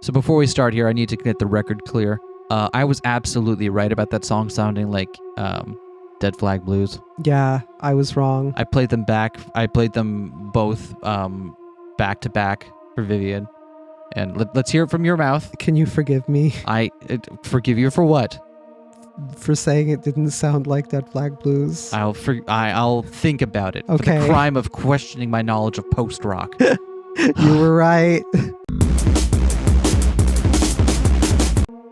So before we start here, I need to get the record clear. I was absolutely right about that song sounding like Dead Flag Blues. Yeah, I was wrong. I played them both back to back for Vivian. And let's hear it from your mouth. Can you forgive me? I forgive you for what? For saying it didn't sound like Dead Flag Blues. I'll think about it. Okay. For the crime of questioning my knowledge of post-rock. You were right.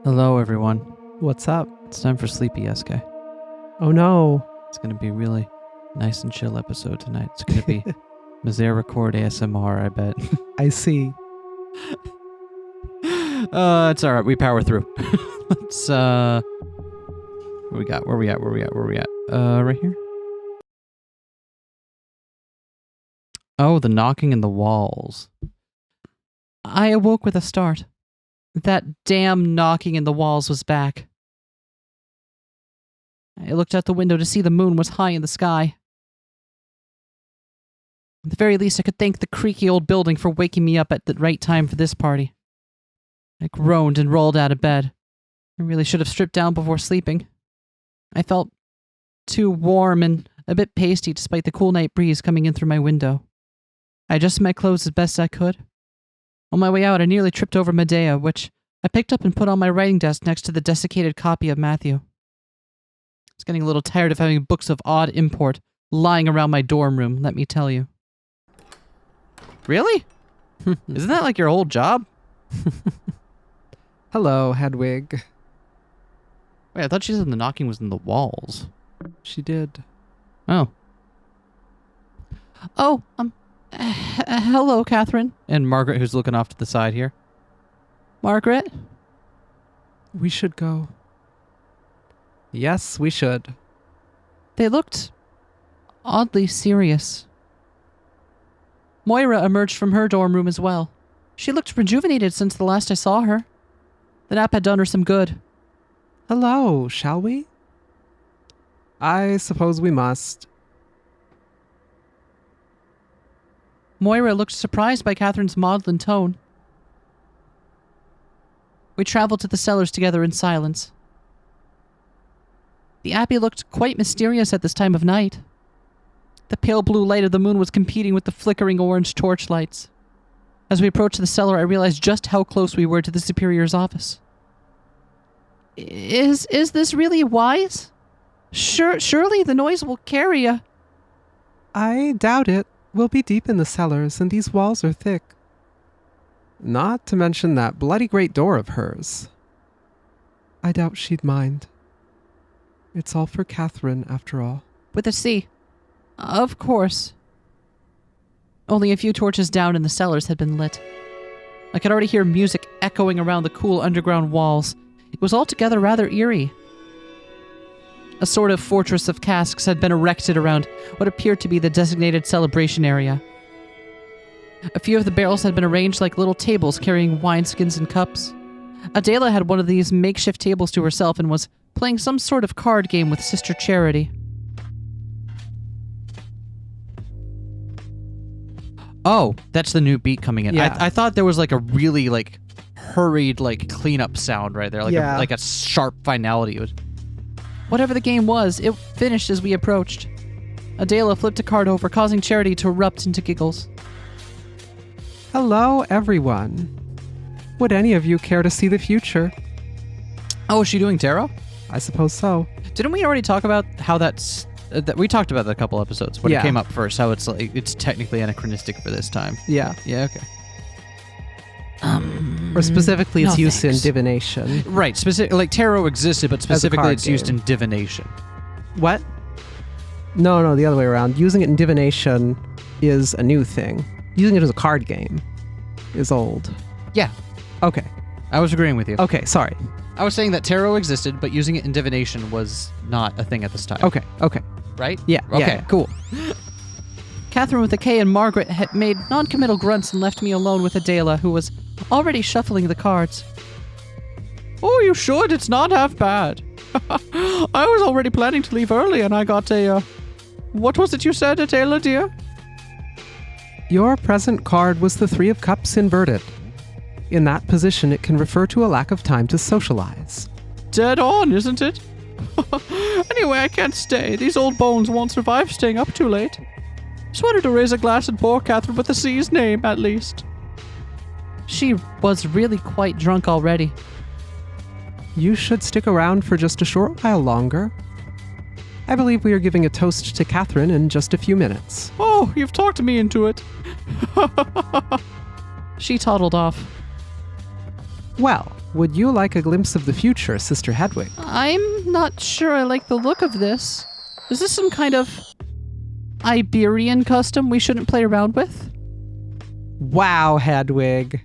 Hello, everyone. What's up? It's time for Sleepy SK. Oh no. It's going to be a really nice and chill episode tonight. It's going to be Misericorde ASMR, I bet. I see. It's all right. We power through. Let's, where we at? Right here? Oh, the knocking in the walls. I awoke with a start. That damn knocking in the walls was back. I looked out the window to see the moon was high in the sky. At the very least, I could thank the creaky old building for waking me up at the right time for this party. I groaned and rolled out of bed. I really should have stripped down before sleeping. I felt too warm and a bit pasty despite the cool night breeze coming in through my window. I adjusted my clothes as best I could. On my way out, I nearly tripped over Medea, which I picked up and put on my writing desk next to the desiccated copy of Matthew. I was getting a little tired of having books of odd import lying around my dorm room, let me tell you. Really? Isn't that like your whole job? Hello, Hedwig. Wait, I thought she said the knocking was in the walls. She did. Oh. Oh, hello, Catherine. And Margaret, who's looking off to the side here. Margaret? We should go. Yes, we should. They looked oddly serious. Moira emerged from her dorm room as well. She looked rejuvenated since the last I saw her. The nap had done her some good. Hello, shall we? I suppose we must. Moira looked surprised by Catherine's maudlin tone. We traveled to the cellars together in silence. The abbey looked quite mysterious at this time of night. The pale blue light of the moon was competing with the flickering orange torchlights. As we approached the cellar, I realized just how close we were to the superior's office. Is this really wise? Surely the noise will carry a... I doubt it. We'll be deep in the cellars, and these walls are thick. Not to mention that bloody great door of hers. I doubt she'd mind. It's all for Catherine, after all. With a C. Of course. Only a few torches down in the cellars had been lit. I could already hear music echoing around the cool underground walls. It was altogether rather eerie. A sort of fortress of casks had been erected around what appeared to be the designated celebration area. A few of the barrels had been arranged like little tables carrying wineskins and cups. Adela had one of these makeshift tables to herself and was playing some sort of card game with Sister Charity. Oh, that's the new beat coming in. Yeah. I thought there was like a really like hurried like cleanup sound right there, like a sharp finality. It was... Whatever the game was, it finished as we approached. Adela flipped a card over, causing Charity to erupt into giggles. Hello, everyone. Would any of you care to see the future? Oh, is she doing tarot? I suppose so. Didn't we already talk about how that's... we talked about that a couple episodes when it came up first, how it's like it's technically anachronistic for this time. Yeah. Yeah, okay. Or specifically, it's used thanks. in divination. Right, like tarot existed, but specifically it's used game. in divination. What? No, the other way around. Using it in divination is a new thing. Using it as a card game is old. Yeah. Okay. I was agreeing with you. Okay, sorry. I was saying that tarot existed, but using it in divination was not a thing at this time. Okay. Right? Yeah. Okay, yeah. cool. Catherine with a K and Margaret had made non-committal grunts and left me alone with Adela, who was already shuffling the cards. Oh, you should. It's not half bad. I was already planning to leave early and I got a... What was it you said, Adela, dear? Your present card was the 3 of Cups inverted. In that position, it can refer to a lack of time to socialize. Dead on, isn't it? Anyway, I can't stay. These old bones won't survive staying up too late. Just wanted to raise a glass and pour Catherine with the C's name, at least. She was really quite drunk already. You should stick around for just a short while longer. I believe we are giving a toast to Catherine in just a few minutes. Oh, you've talked me into it. She toddled off. Well, would you like a glimpse of the future, Sister Hedwig? I'm not sure I like the look of this. Is this some kind of Iberian custom we shouldn't play around with? Wow, Hedwig.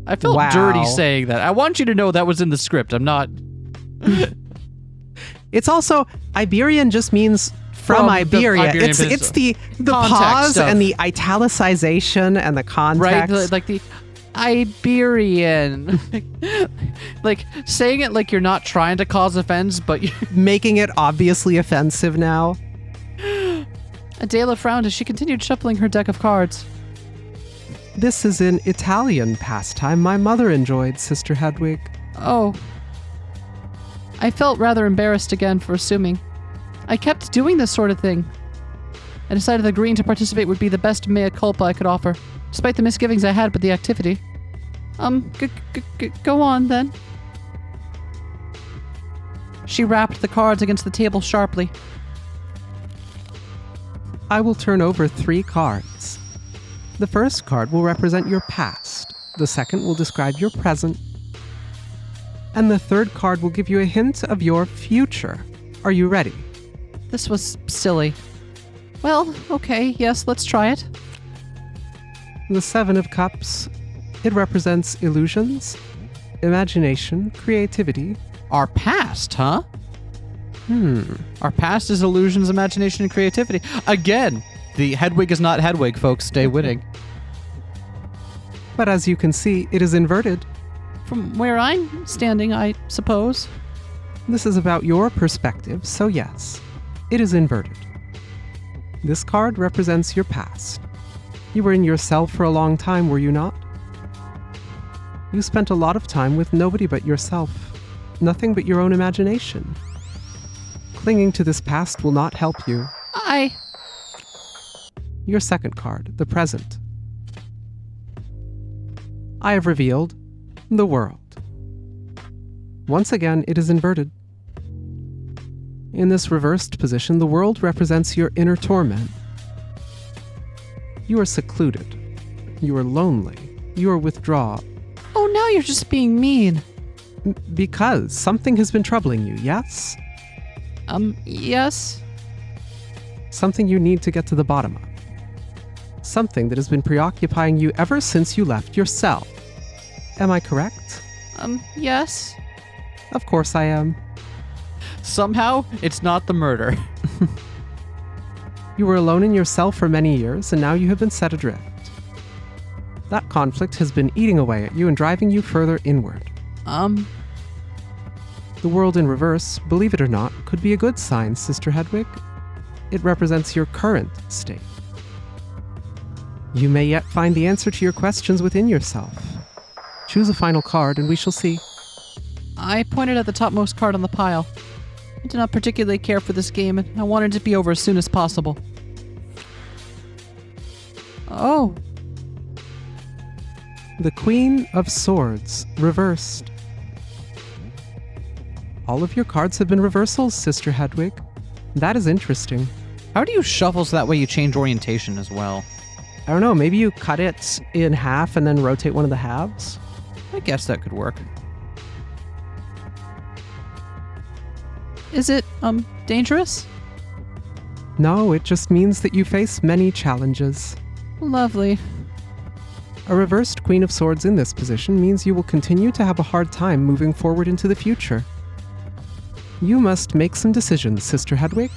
I felt dirty saying that. I want you to know that was in the script. I'm not... It's also, Iberian just means from Iberia. It's the pause and the italicization and the context. Right, like the Iberian. Like saying it like you're not trying to cause offense, but you're making it obviously offensive now. Adela frowned as she continued shuffling her deck of cards. This is an Italian pastime my mother enjoyed, Sister Hedwig. Oh. I felt rather embarrassed again for assuming. I kept doing this sort of thing. I decided agreeing to participate would be the best mea culpa I could offer, despite the misgivings I had with the activity. Go on then. She rapped the cards against the table sharply. I will turn over 3 cards. The first card will represent your past. The second will describe your present. And the third card will give you a hint of your future. Are you ready? This was silly. Well, okay, yes, let's try it. The 7 of Cups. It represents illusions, imagination, creativity. Our past, huh? Our past is illusions, imagination, and creativity. Again, the Hedwig is not Hedwig, folks. Stay winning. But as you can see, it is inverted. From where I'm standing, I suppose. This is about your perspective, so yes, it is inverted. This card represents your past. You were in your cell for a long time, were you not? You spent a lot of time with nobody but yourself, nothing but your own imagination. Clinging to this past will not help you. Your second card, the present. I have revealed the world. Once again, it is inverted. In this reversed position, the world represents your inner torment. You are secluded. You are lonely. You are withdrawn. Oh, now you're just being mean. Because something has been troubling you, yes? Yes. Something you need to get to the bottom of. Something that has been preoccupying you ever since you left your cell. Am I correct? Yes. Of course I am. Somehow, it's not the murder. You were alone in your cell for many years, and now you have been set adrift. That conflict has been eating away at you and driving you further inward. The world in reverse, believe it or not, could be a good sign, Sister Hedwig. It represents your current state. You may yet find the answer to your questions within yourself. Choose a final card and we shall see. I pointed at the topmost card on the pile. I did not particularly care for this game, and I wanted it to be over as soon as possible. Oh. The Queen of Swords, reversed. All of your cards have been reversals, Sister Hedwig. That is interesting. How do you shuffle so that way you change orientation as well? I don't know, maybe you cut it in half and then rotate one of the halves? I guess that could work. Is it, dangerous? No, it just means that you face many challenges. Lovely. A reversed Queen of Swords in this position means you will continue to have a hard time moving forward into the future. You must make some decisions, Sister Hedwig.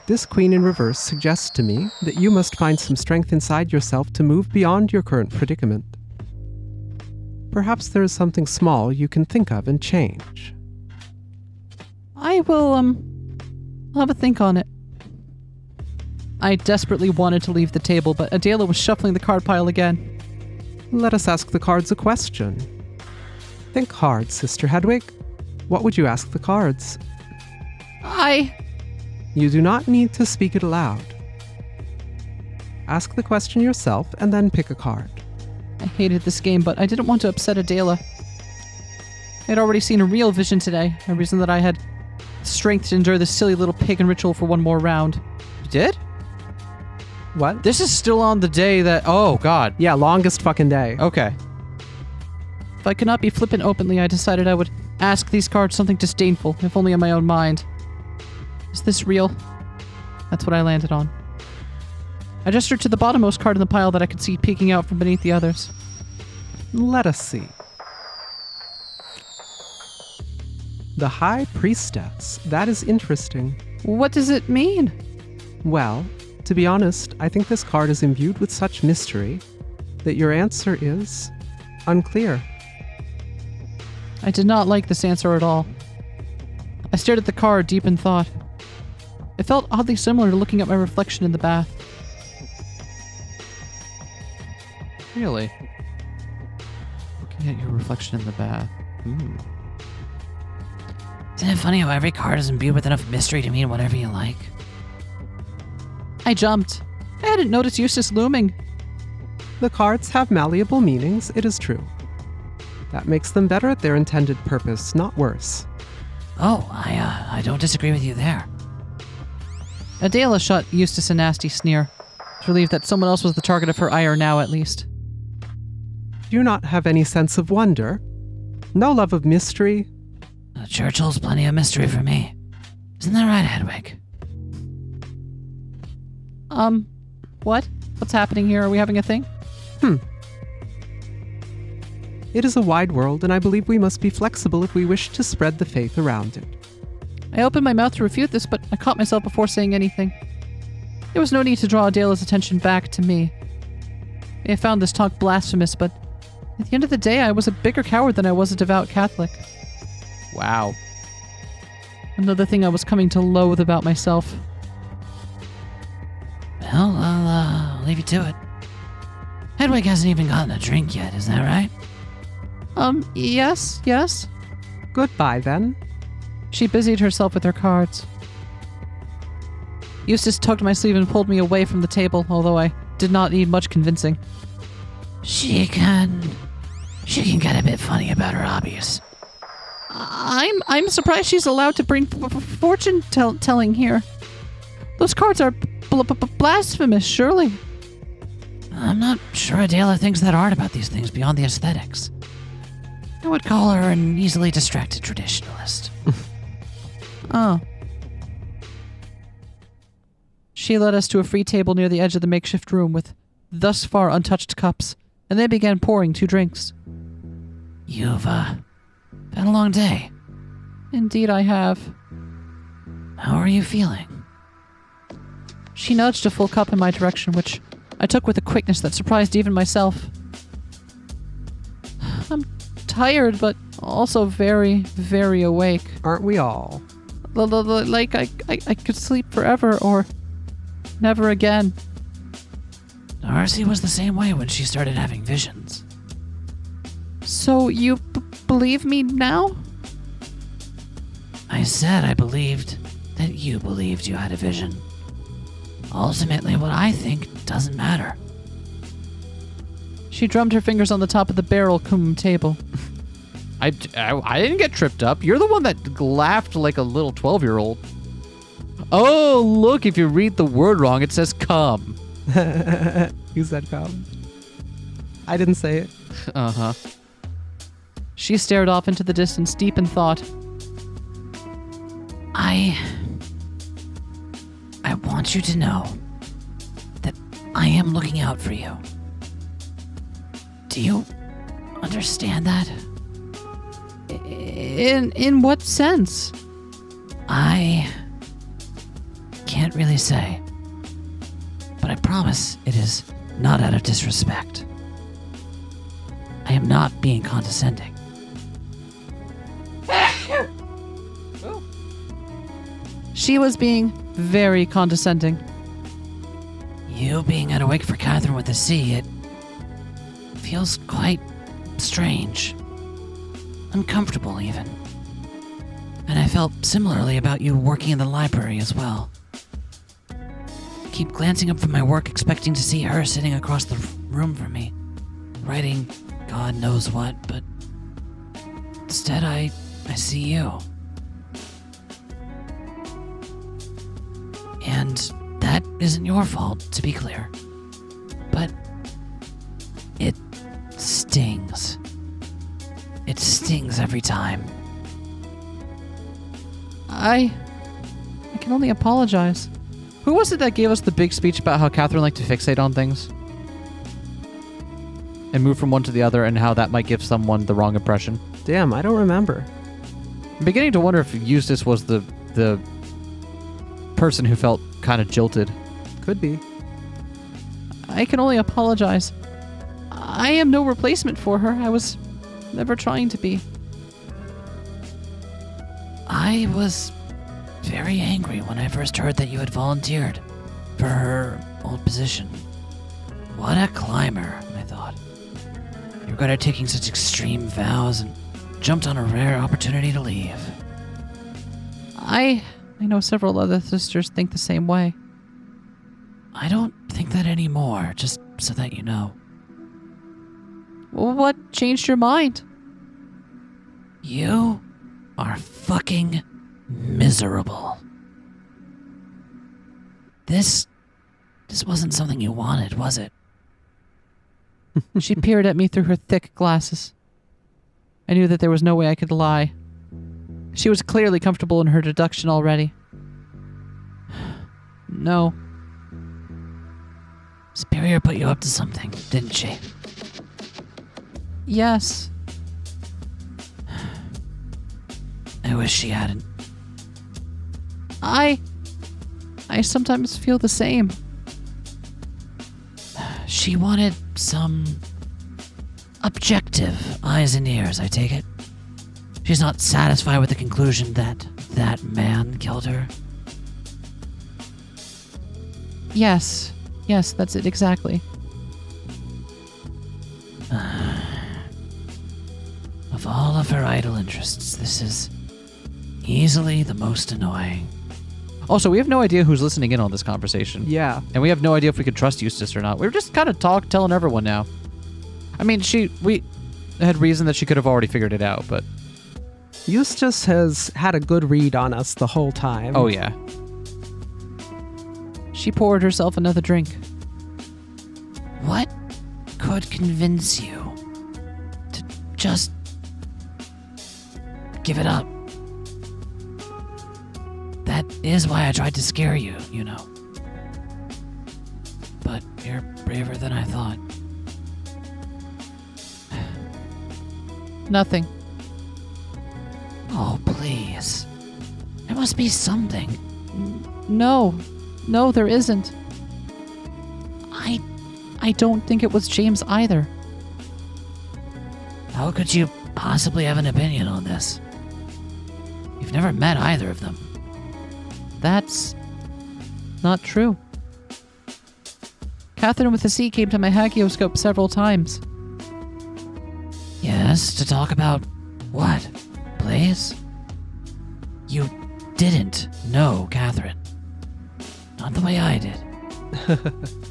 This Queen in reverse suggests to me that you must find some strength inside yourself to move beyond your current predicament. Perhaps there is something small you can think of and change. I will, I'll have a think on it. I desperately wanted to leave the table, but Adela was shuffling the card pile again. Let us ask the cards a question. Think hard, Sister Hedwig. What would you ask the cards? You do not need to speak it aloud. Ask the question yourself and then pick a card. I hated this game, but I didn't want to upset Adela. I'd already seen a real vision today, a reason that I had strength to endure this silly little pagan ritual for one more round. You did? What? This is still on the day that... Oh, God. Yeah, longest fucking day. Okay. If I could not be flippant openly, I decided I would ask these cards something disdainful, if only in my own mind. Is this real? That's what I landed on. I gestured to the bottommost card in the pile that I could see peeking out from beneath the others. Let us see. The High Priestess. That is interesting. What does it mean? Well, to be honest, I think this card is imbued with such mystery that your answer is unclear. I did not like this answer at all. I stared at the card, deep in thought. It felt oddly similar to looking at my reflection in the bath. Really? Looking at your reflection in the bath. Isn't it funny how every card is imbued with enough mystery to mean whatever you like? I jumped. I hadn't noticed Eustace looming. The cards have malleable meanings, it is true. That makes them better at their intended purpose, not worse. Oh, I don't disagree with you there. Adela shot Eustace a nasty sneer, relieved that someone else was the target of her ire now at least. Do you not have any sense of wonder? No love of mystery? The church holds plenty of mystery for me. Isn't that right, Hedwig? What? What's happening here? Are we having a thing? It is a wide world, and I believe we must be flexible if we wish to spread the faith around it. I opened my mouth to refute this, but I caught myself before saying anything. There was no need to draw Adela's attention back to me. I found this talk blasphemous, but at the end of the day, I was a bigger coward than I was a devout Catholic. Wow. Another thing I was coming to loathe about myself. Well, I'll leave you to it. Hedwig hasn't even gotten a drink yet, is that right? Yes. Goodbye, then. She busied herself with her cards. Eustace tugged my sleeve and pulled me away from the table, although I did not need much convincing. She can get a bit funny about her hobbies. I'm surprised she's allowed to bring fortune telling here. Those cards are blasphemous, surely. I'm not sure Adela thinks that hard about these things beyond the aesthetics. I would call her an easily distracted traditionalist. Oh. She led us to a free table near the edge of the makeshift room with thus far untouched cups, and then began pouring 2 drinks. You've, had a long day. Indeed I have. How are you feeling? She nudged a full cup in my direction, which I took with a quickness that surprised even myself. I'm tired, but also very, very awake. Aren't we all? Like I could sleep forever or never again. Darcy was the same way when she started having visions. So you believe me now? I said I believed that you believed you had a vision. Ultimately, what I think doesn't matter. She drummed her fingers on the top of the barrel cum table. I didn't get tripped up. You're the one that laughed like a little 12-year-old. Oh, look, if you read the word wrong, it says come. You said come. I didn't say it. Uh-huh. She stared off into the distance, deep in thought. I want you to know that I am looking out for you. Do you understand that? In what sense? I can't really say, but I promise it is not out of disrespect. I am not being condescending. She was being very condescending. You being out awake for Catherine with a C, it feels quite strange. Uncomfortable, even. And I felt similarly about you working in the library as well. I keep glancing up from my work, expecting to see her sitting across the room from me, writing God knows what, but instead I see you. And that isn't your fault, to be clear. But it stings. It stings every time. I can only apologize. Who was it that gave us the big speech about how Catherine liked to fixate on things? And move from one to the other, and how that might give someone the wrong impression? Damn, I don't remember. I'm beginning to wonder if Eustace was the person who felt kind of jilted. Could be. I can only apologize. I am no replacement for her. I was never trying to be. I was very angry when I first heard that you had volunteered for her old position. What a climber, I thought. You regretted taking such extreme vows and jumped on a rare opportunity to leave. I know several other sisters think the same way. I don't think that anymore, just so that you know. Well, what changed your mind? You are fucking miserable. This wasn't something you wanted, was it? She peered at me through her thick glasses. I knew that there was no way I could lie. She was clearly comfortable in her deduction already. No. Superior put you up to something, didn't she? Yes. I wish she hadn't. I sometimes feel the same. She wanted some objective eyes and ears, I take it. She's not satisfied with the conclusion that that man killed her. Yes, that's it exactly. Of all of her idle interests, this is easily the most annoying. Also, we have no idea who's listening in on this conversation. Yeah. And we have no idea if we can trust Eustace or not. We're just kind of telling everyone now. I mean, we had reason that she could have already figured it out, but... Eustace has had a good read on us the whole time. Oh, yeah. She poured herself another drink. What could convince you to just give it up? That is why I tried to scare you, you know. But you're braver than I thought. Nothing. Oh, please. There must be something. No, there isn't. I don't think it was James either. How could you possibly have an opinion on this? You've never met either of them. That's not true. Catherine with a C came to my hagioscope several times. Yes, to talk about what, please? You didn't know Catherine. Not the way I did.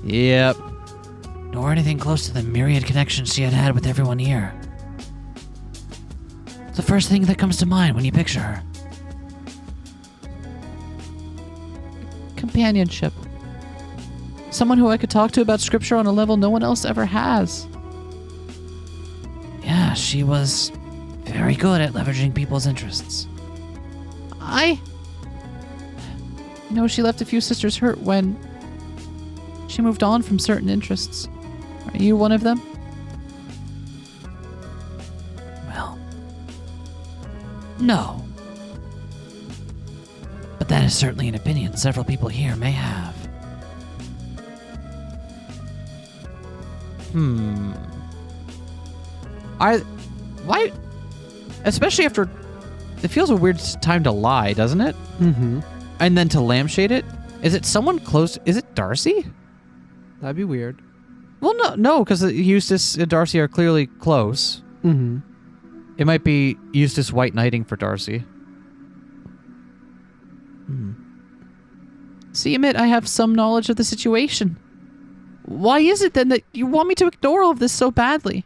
Yep. Nor anything close to the myriad connections she had with everyone here. It's the first thing that comes to mind when you picture her. Companionship. Someone who I could talk to about Scripture on a level no one else ever has. Yeah, she was very good at leveraging people's interests. I know she left a few sisters hurt when she moved on from certain interests. Are you one of them? Well, no. But that is certainly an opinion several people here may have. Why? Especially after... It feels a weird time to lie, doesn't it? Mm-hmm. And then to lampshade it? Is it someone close? Is it Darcy? That'd be weird. Well, no, because Eustace and Darcy are clearly close. Mm-hmm. It might be Eustace white knighting for Darcy. See, admit I have some knowledge of the situation. Why is it then that you want me to ignore all of this so badly?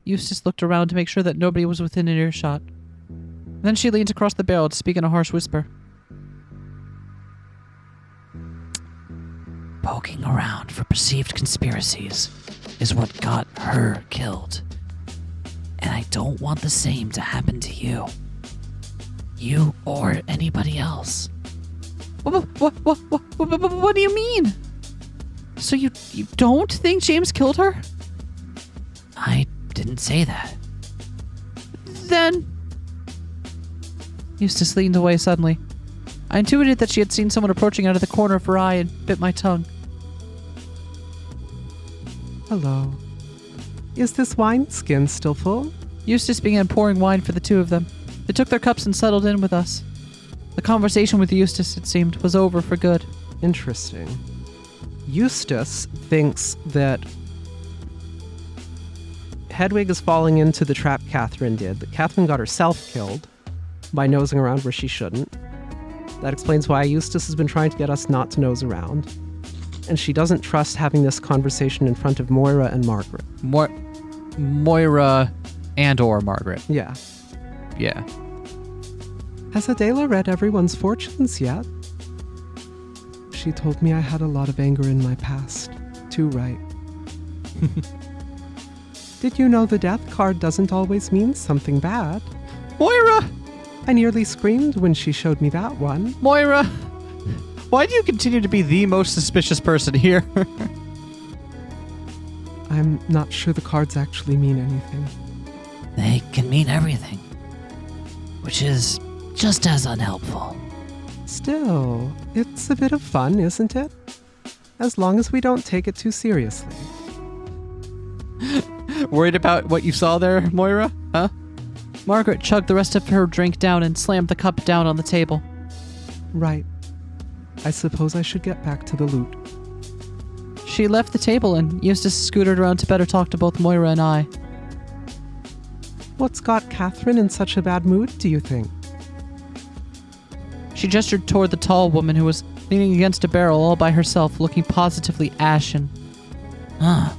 Eustace looked around to make sure that nobody was within an earshot. Then she leaned across the barrel to speak in a harsh whisper. Poking around for perceived conspiracies is what got her killed. And I don't want the same to happen to you. You or anybody else. What do you mean? So you don't think James killed her? I didn't say that. Then... Eustace leaned away suddenly. I intuited that she had seen someone approaching out of the corner of her eye and bit my tongue. Hello. Is this wineskin still full? Eustace began pouring wine for the two of them. They took their cups and settled in with us. The conversation with Eustace, it seemed, was over for good. Interesting. Eustace thinks that Hedwig is falling into the trap Catherine did, that Catherine got herself killed by nosing around where she shouldn't. That explains why Eustace has been trying to get us not to nose around. And she doesn't trust having this conversation in front of Moira and Margaret. Moira and or Margaret. Yeah. Yeah. Has Adela read everyone's fortunes yet? She told me I had a lot of anger in my past. Too right. Did you know the death card doesn't always mean something bad? Moira! I nearly screamed when she showed me that one. Moira! Why do you continue to be the most suspicious person here? I'm not sure the cards actually mean anything. They can mean everything. Which is just as unhelpful. Still, it's a bit of fun, isn't it? As long as we don't take it too seriously. Worried about what you saw there, Moira? Huh? Margaret chugged the rest of her drink down and slammed the cup down on the table. Right. I suppose I should get back to the loot. She left the table and Eustace scooted around to better talk to both Moira and I. What's got Catherine in such a bad mood, do you think? She gestured toward the tall woman who was leaning against a barrel all by herself, looking positively ashen. Huh.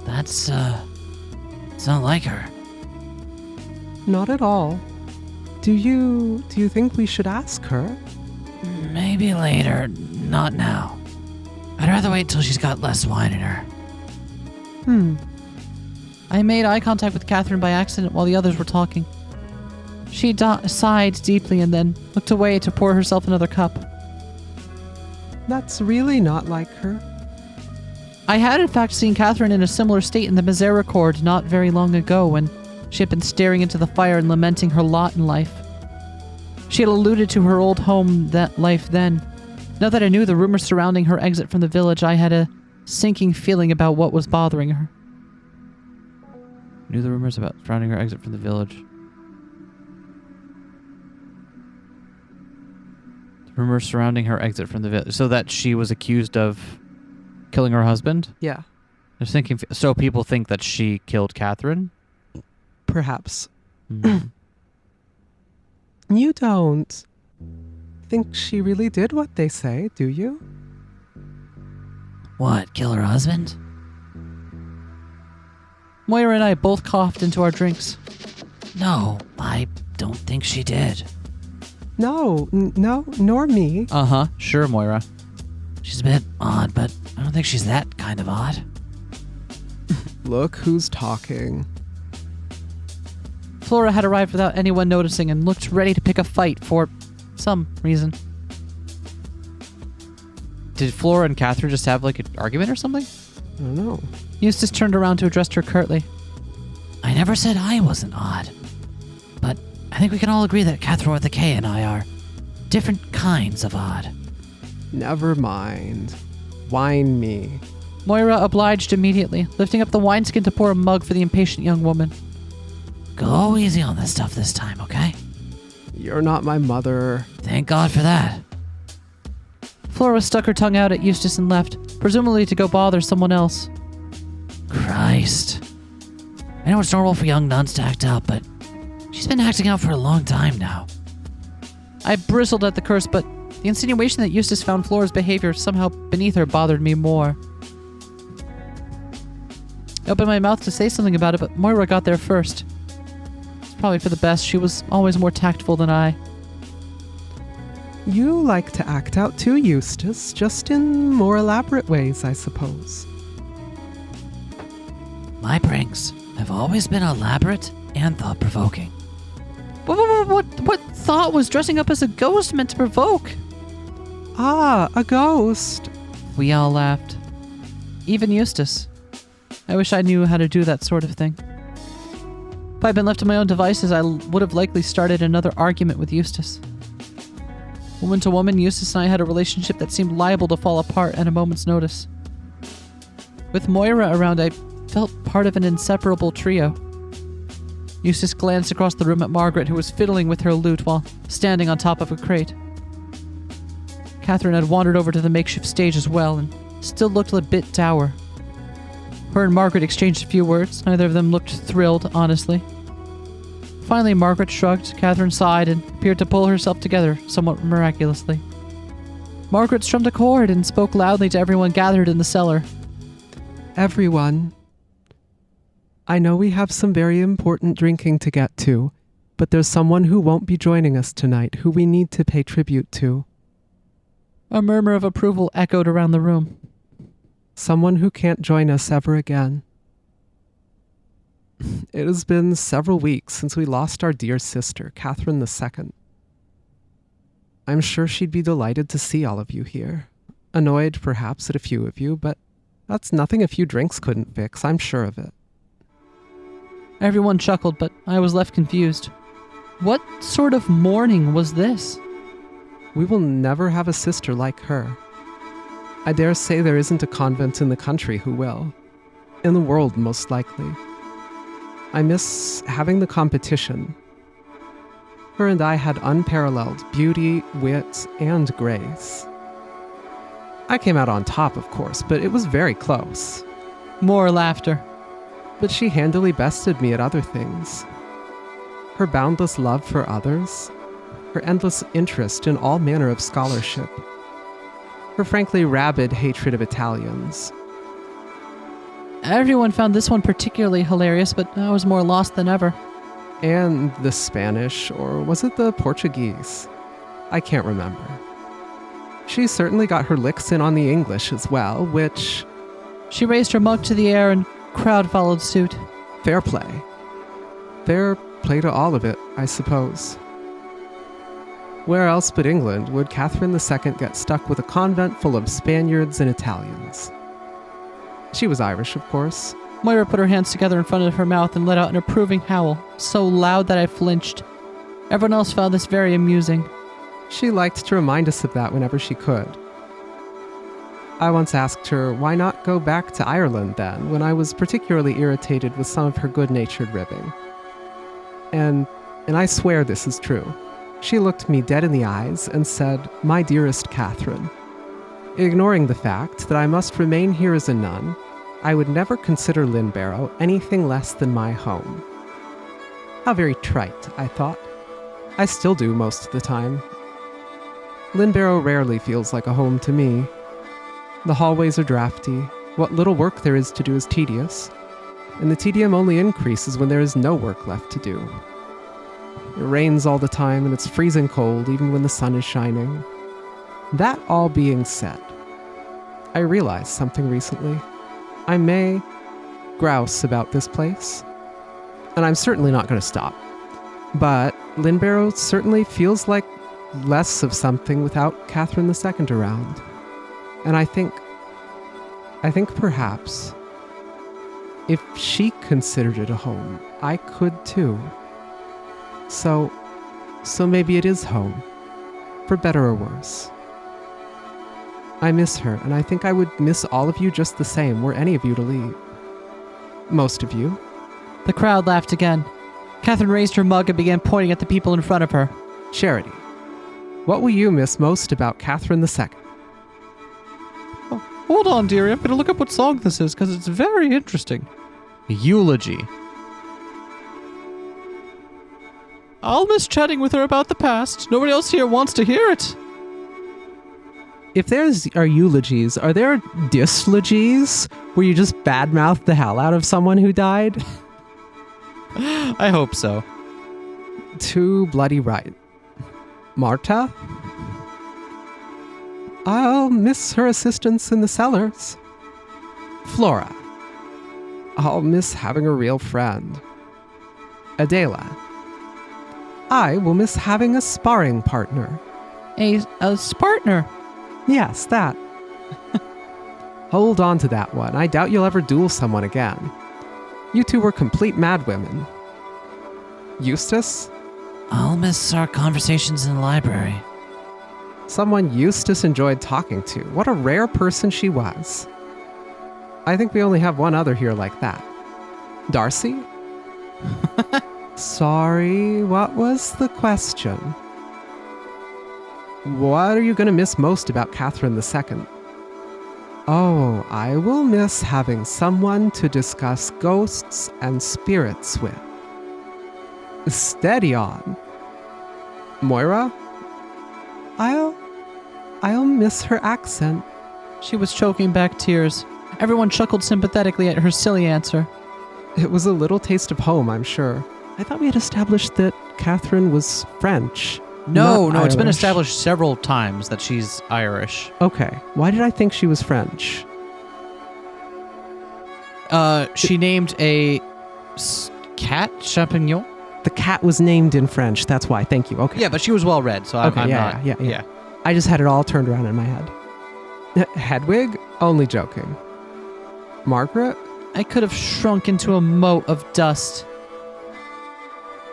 That's, it's not like her. Not at all. Do you think we should ask her? Maybe later, not now. I'd rather wait till she's got less wine in her. I made eye contact with Catherine by accident while the others were talking. She sighed deeply and then looked away to pour herself another cup. That's really not like her. I had in fact seen Catherine in a similar state in the Misericorde not very long ago when she had been staring into the fire and lamenting her lot in life. She had alluded to her old home that life then. Now that I knew the rumors surrounding her exit from the village, I had a sinking feeling about what was bothering her. Knew the rumors about surrounding her exit from the village. The rumors surrounding her exit from the village. So that she was accused of killing her husband? Yeah, I was thinking, so people think that she killed Catherine? perhaps. Mhm. You don't think she really did what they say, do you? What, kill her husband? Moira and I both coughed into our drinks. No, I don't think she did. No, nor me. Uh-huh. Sure, Moira. She's a bit odd, but I don't think she's that kind of odd. Look who's talking. Flora had arrived without anyone noticing and looked ready to pick a fight for some reason. Did Flora and Catherine just have like an argument or something? I don't know. Eustace turned around to address her curtly. I never said I wasn't odd. But I think we can all agree that Catherine with a K and I are different kinds of odd. Never mind. Wine me. Moira obliged immediately, lifting up the wineskin to pour a mug for the impatient young woman. Go easy on this stuff this time, okay? You're not my mother. Thank God for that. Flora stuck her tongue out at Eustace and left, presumably to go bother someone else. Christ. I know it's normal for young nuns to act out, but she's been acting out for a long time now. I bristled at the curse, but the insinuation that Eustace found Flora's behavior somehow beneath her bothered me more. I opened my mouth to say something about it, but Moira got there first. It's probably for the best. She was always more tactful than I. You like to act out too, Eustace, just in more elaborate ways, I suppose. My pranks have always been elaborate and thought-provoking. What thought was dressing up as a ghost meant to provoke? Ah, a ghost. We all laughed. Even Eustace. I wish I knew how to do that sort of thing. If I'd been left to my own devices, I would have likely started another argument with Eustace. Woman to woman, Eustace and I had a relationship that seemed liable to fall apart at a moment's notice. With Moira around, I felt part of an inseparable trio. Eustace glanced across the room at Margaret, who was fiddling with her lute while standing on top of a crate. Catherine had wandered over to the makeshift stage as well, and still looked a bit dour. Her and Margaret exchanged a few words. Neither of them looked thrilled, honestly. Finally, Margaret shrugged, Catherine sighed, and appeared to pull herself together somewhat miraculously. Margaret strummed a chord and spoke loudly to everyone gathered in the cellar. Everyone. I know we have some very important drinking to get to, but there's someone who won't be joining us tonight who we need to pay tribute to. A murmur of approval echoed around the room. Someone who can't join us ever again. It has been several weeks since we lost our dear sister, Catherine II. I'm sure she'd be delighted to see all of you here. Annoyed, perhaps, at a few of you, but that's nothing a few drinks couldn't fix, I'm sure of it. Everyone chuckled, but I was left confused. What sort of mourning was this? We will never have a sister like her. I dare say there isn't a convent in the country who will. In the world, most likely. I miss having the competition. Her and I had unparalleled beauty, wit, and grace. I came out on top, of course, but it was very close. More laughter. But she handily bested me at other things. Her boundless love for others, her endless interest in all manner of scholarship, her frankly rabid hatred of Italians. Everyone found this one particularly hilarious, but I was more lost than ever. And the Spanish, or was it the Portuguese? I can't remember. She certainly got her licks in on the English as well, which... She raised her mug to the air and crowd followed suit. Fair play. Fair play to all of it, I suppose. Where else but England would Catherine II get stuck with a convent full of Spaniards and Italians? She was Irish, of course. Moira put her hands together in front of her mouth and let out an approving howl, so loud that I flinched. Everyone else found this very amusing. She liked to remind us of that whenever she could. I once asked her why not go back to Ireland then, when I was particularly irritated with some of her good-natured ribbing. And I swear this is true. She looked me dead in the eyes and said, "My dearest Catherine," ignoring the fact that I must remain here as a nun. I would never consider Lynbarrow anything less than my home. How very trite, I thought. I still do most of the time. Lynbarrow rarely feels like a home to me. The hallways are drafty. What little work there is to do is tedious. And the tedium only increases when there is no work left to do. It rains all the time and it's freezing cold even when the sun is shining. That all being said, I realized something recently. I may grouse about this place, and I'm certainly not going to stop. But Lynbarrow certainly feels like less of something without Catherine II around. And I think perhaps if she considered it a home, I could too. So maybe it is home, for better or worse. I miss her, and I think I would miss all of you just the same were any of you to leave. Most of you. The crowd laughed again. Catherine raised her mug and began pointing at the people in front of her. Charity, what will you miss most about Catherine II? Hold on, dearie. I'm going to look up what song this is because it's very interesting. Eulogy. I'll miss chatting with her about the past. Nobody else here wants to hear it. If there's are eulogies, are there dyslogies where you just badmouth the hell out of someone who died? I hope so. Too bloody right. Marta? I'll miss her assistance in the cellars. Flora? I'll miss having a real friend. Adela? I will miss having a sparring partner. A partner. Yes, that. Hold on to that one. I doubt you'll ever duel someone again. You two were complete madwomen. Eustace? I'll miss our conversations in the library. Someone Eustace enjoyed talking to. What a rare person she was. I think we only have one other here like that. Darcy? Sorry, what was the question? What are you going to miss most about Catherine II? Oh, I will miss having someone to discuss ghosts and spirits with. Steady on. Moira? I'll miss her accent. She was choking back tears. Everyone chuckled sympathetically at her silly answer. It was a little taste of home, I'm sure. I thought we had established that Catherine was French. No, not it's been Irish. established several times that she's Irish. Okay, why did I think she was French? She named a cat champignon. The cat was named in French, that's why. Thank you. Okay. Yeah, but she was well read, so I'm not. Yeah. I just had it all turned around in my head. Hedwig? Only joking. Margaret? I could have shrunk into a mote of dust.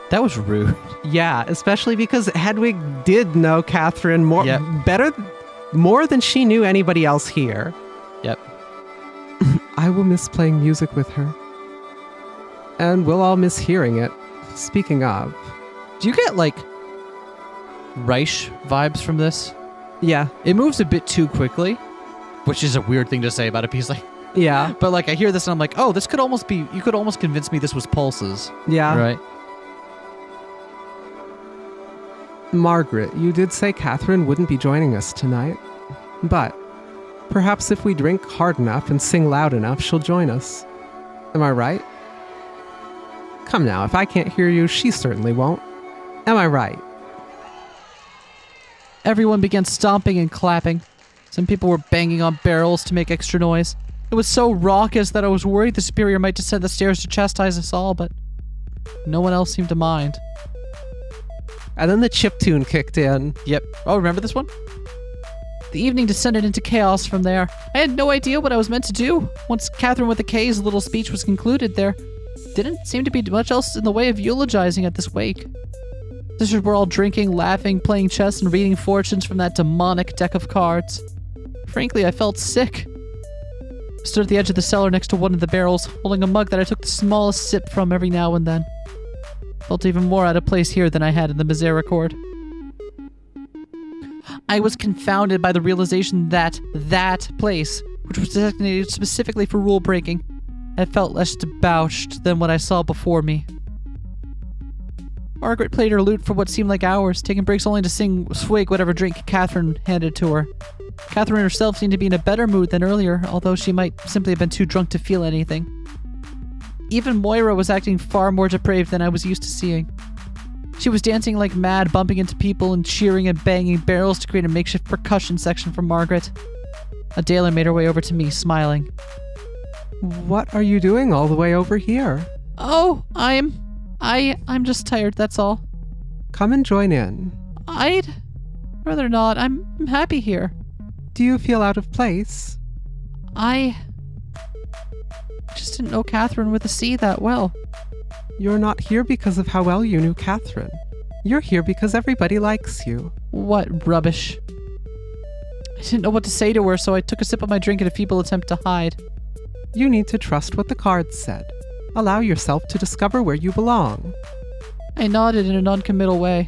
That was rude. Yeah, especially because Hedwig did know Catherine more than she knew anybody else here. Yep. I will miss playing music with her. And we'll all miss hearing it. Speaking of. Do you get, like, Reich vibes from this? Yeah. It moves a bit too quickly, which is a weird thing to say about a piece like... Yeah. But, like, I hear this and I'm like, oh, this could almost be... You could almost convince me this was Pulses. Yeah. Right? Margaret, you did say Catherine wouldn't be joining us tonight. But perhaps if we drink hard enough and sing loud enough, she'll join us. Am I right? Come now, if I can't hear you, she certainly won't. Am I right? Everyone began stomping and clapping. Some people were banging on barrels to make extra noise. It was so raucous that I was worried the superior might descend the stairs to chastise us all, but no one else seemed to mind. And then the chiptune kicked in. Yep. Oh, remember this one? The evening descended into chaos from there. I had no idea what I was meant to do. Once Catherine with the K's little speech was concluded, there didn't seem to be much else in the way of eulogizing at this wake. Sisters were all drinking, laughing, playing chess, and reading fortunes from that demonic deck of cards. Frankly, I felt sick. I stood at the edge of the cellar next to one of the barrels, holding a mug that I took the smallest sip from every now and then. Felt even more out of place here than I had in the Misericorde. I was confounded by the realization that place, which was designated specifically for rule breaking, had felt less debauched than what I saw before me. Margaret played her lute for what seemed like hours, taking breaks only to swig whatever drink Catherine handed to her. Catherine herself seemed to be in a better mood than earlier, although she might simply have been too drunk to feel anything. Even Moira was acting far more depraved than I was used to seeing. She was dancing like mad, bumping into people and cheering and banging barrels to create a makeshift percussion section for Margaret. Adela made her way over to me, smiling. What are you doing all the way over here? Oh, I'm just tired, that's all. Come and join in. I'd rather not. I'm happy here. Do you feel out of place? I just didn't know Catherine with a C that well. You're not here because of how well you knew Catherine. You're here because everybody likes you. What rubbish. I didn't know what to say to her, so I took a sip of my drink in a feeble attempt to hide. You need to trust what the cards said. Allow yourself to discover where you belong. I nodded in a non-committal way.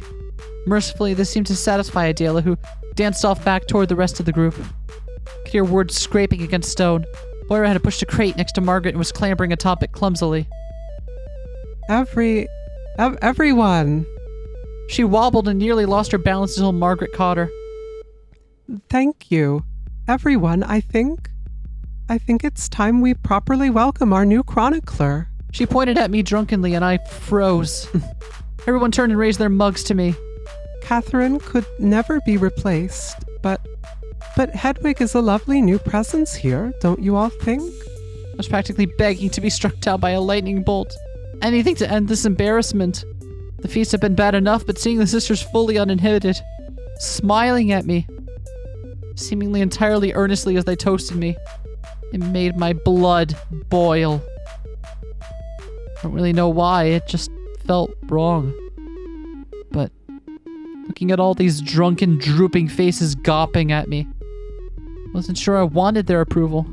Mercifully, this seemed to satisfy Adela, who danced off back toward the rest of the group. I could hear words scraping against stone. Flora had pushed a crate next to Margaret and was clambering atop it clumsily. Everyone! She wobbled and nearly lost her balance until Margaret caught her. Thank you. Everyone, I think it's time we properly welcome our new chronicler. She pointed at me drunkenly and I froze. Everyone turned and raised their mugs to me. Catherine could never be replaced, but Hedwig is a lovely new presence here, don't you all think? I was practically begging to be struck down by a lightning bolt. Anything to end this embarrassment. The feast had been bad enough, but seeing the sisters fully uninhibited, smiling at me, seemingly entirely earnestly as they toasted me, it made my blood boil. I don't really know why, it just felt wrong. But looking at all these drunken, drooping faces gawping at me, wasn't sure I wanted their approval.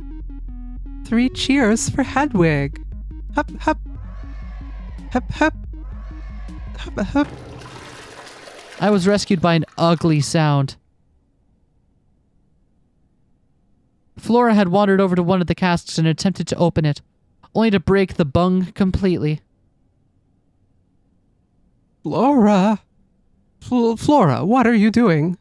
3 cheers for Hedwig. Hup, hup. Hup, hup. Hup, hup. I was rescued by an ugly sound. Flora had wandered over to one of the casks and attempted to open it, only to break the bung completely. Flora! Flora, what are you doing?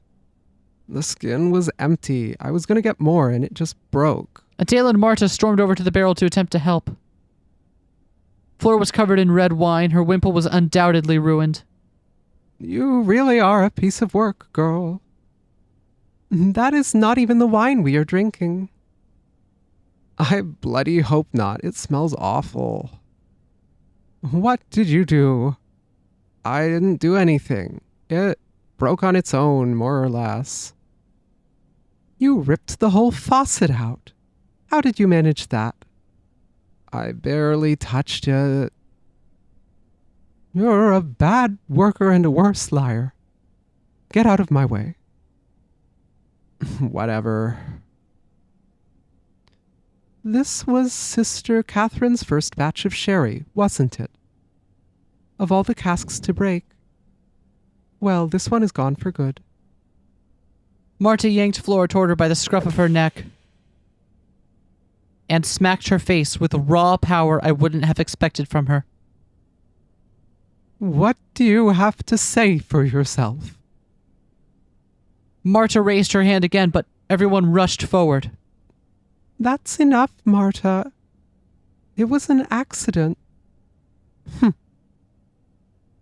The skin was empty. I was gonna get more and it just broke. Adela and Marta stormed over to the barrel to attempt to help. Flora was covered in red wine. Her wimple was undoubtedly ruined. You really are a piece of work, girl. That is not even the wine we are drinking. I bloody hope not. It smells awful. What did you do? I didn't do anything. It broke on its own, more or less. You ripped the whole faucet out. How did you manage that? I barely touched it. You're a bad worker and a worse liar. Get out of my way. Whatever. This was Sister Catherine's first batch of sherry, wasn't it? Of all the casks to break. Well, this one is gone for good. Marta yanked Flora toward her by the scruff of her neck and smacked her face with raw power I wouldn't have expected from her. What do you have to say for yourself? Marta raised her hand again, but everyone rushed forward. That's enough, Marta. It was an accident.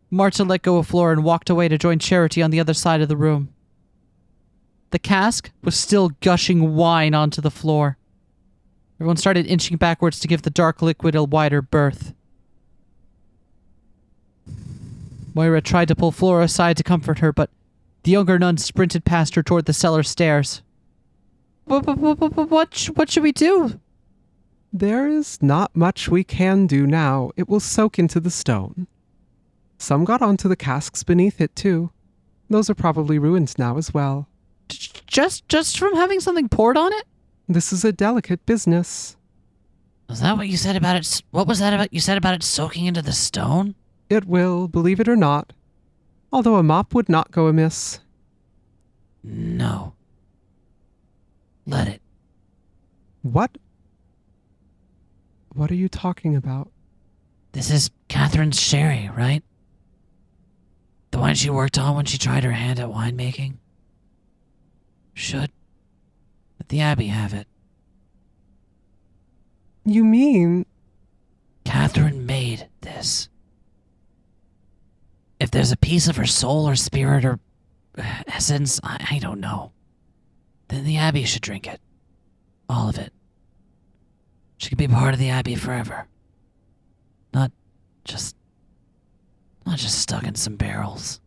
Marta let go of Flora and walked away to join Charity on the other side of the room. The cask was still gushing wine onto the floor. Everyone started inching backwards to give the dark liquid a wider berth. Moira tried to pull Flora aside to comfort her, but the younger nun sprinted past her toward the cellar stairs. What should we do? There is not much we can do now. It will soak into the stone. Some got onto the casks beneath it, too. Those are probably ruined now as well. Just from having something poured on it? This is a delicate business. Was that what you said about it? What was that about you said about it soaking into the stone? It will, believe it or not. Although a mop would not go amiss. No. Let it. What? What are you talking about? This is Catherine's sherry, right? The wine she worked on when she tried her hand at winemaking? Should let the abbey have it. You mean... Catherine made this. If there's a piece of her soul or spirit or essence, I don't know, then the abbey should drink it. All of it. She could be part of the abbey forever. Not just stuck in some barrels.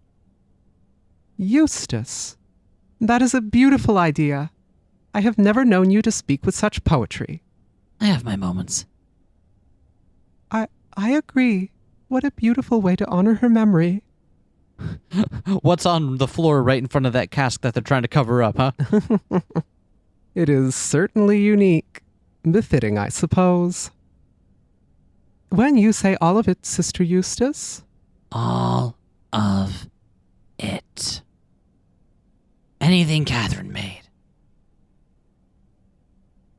Eustace. That is a beautiful idea. I have never known you to speak with such poetry. I have my moments. I agree. What a beautiful way to honor her memory. What's on the floor right in front of that cask that they're trying to cover up, huh? It is certainly unique. Befitting, I suppose. When you say all of it, Sister Eustace? All of it. Anything Catherine made.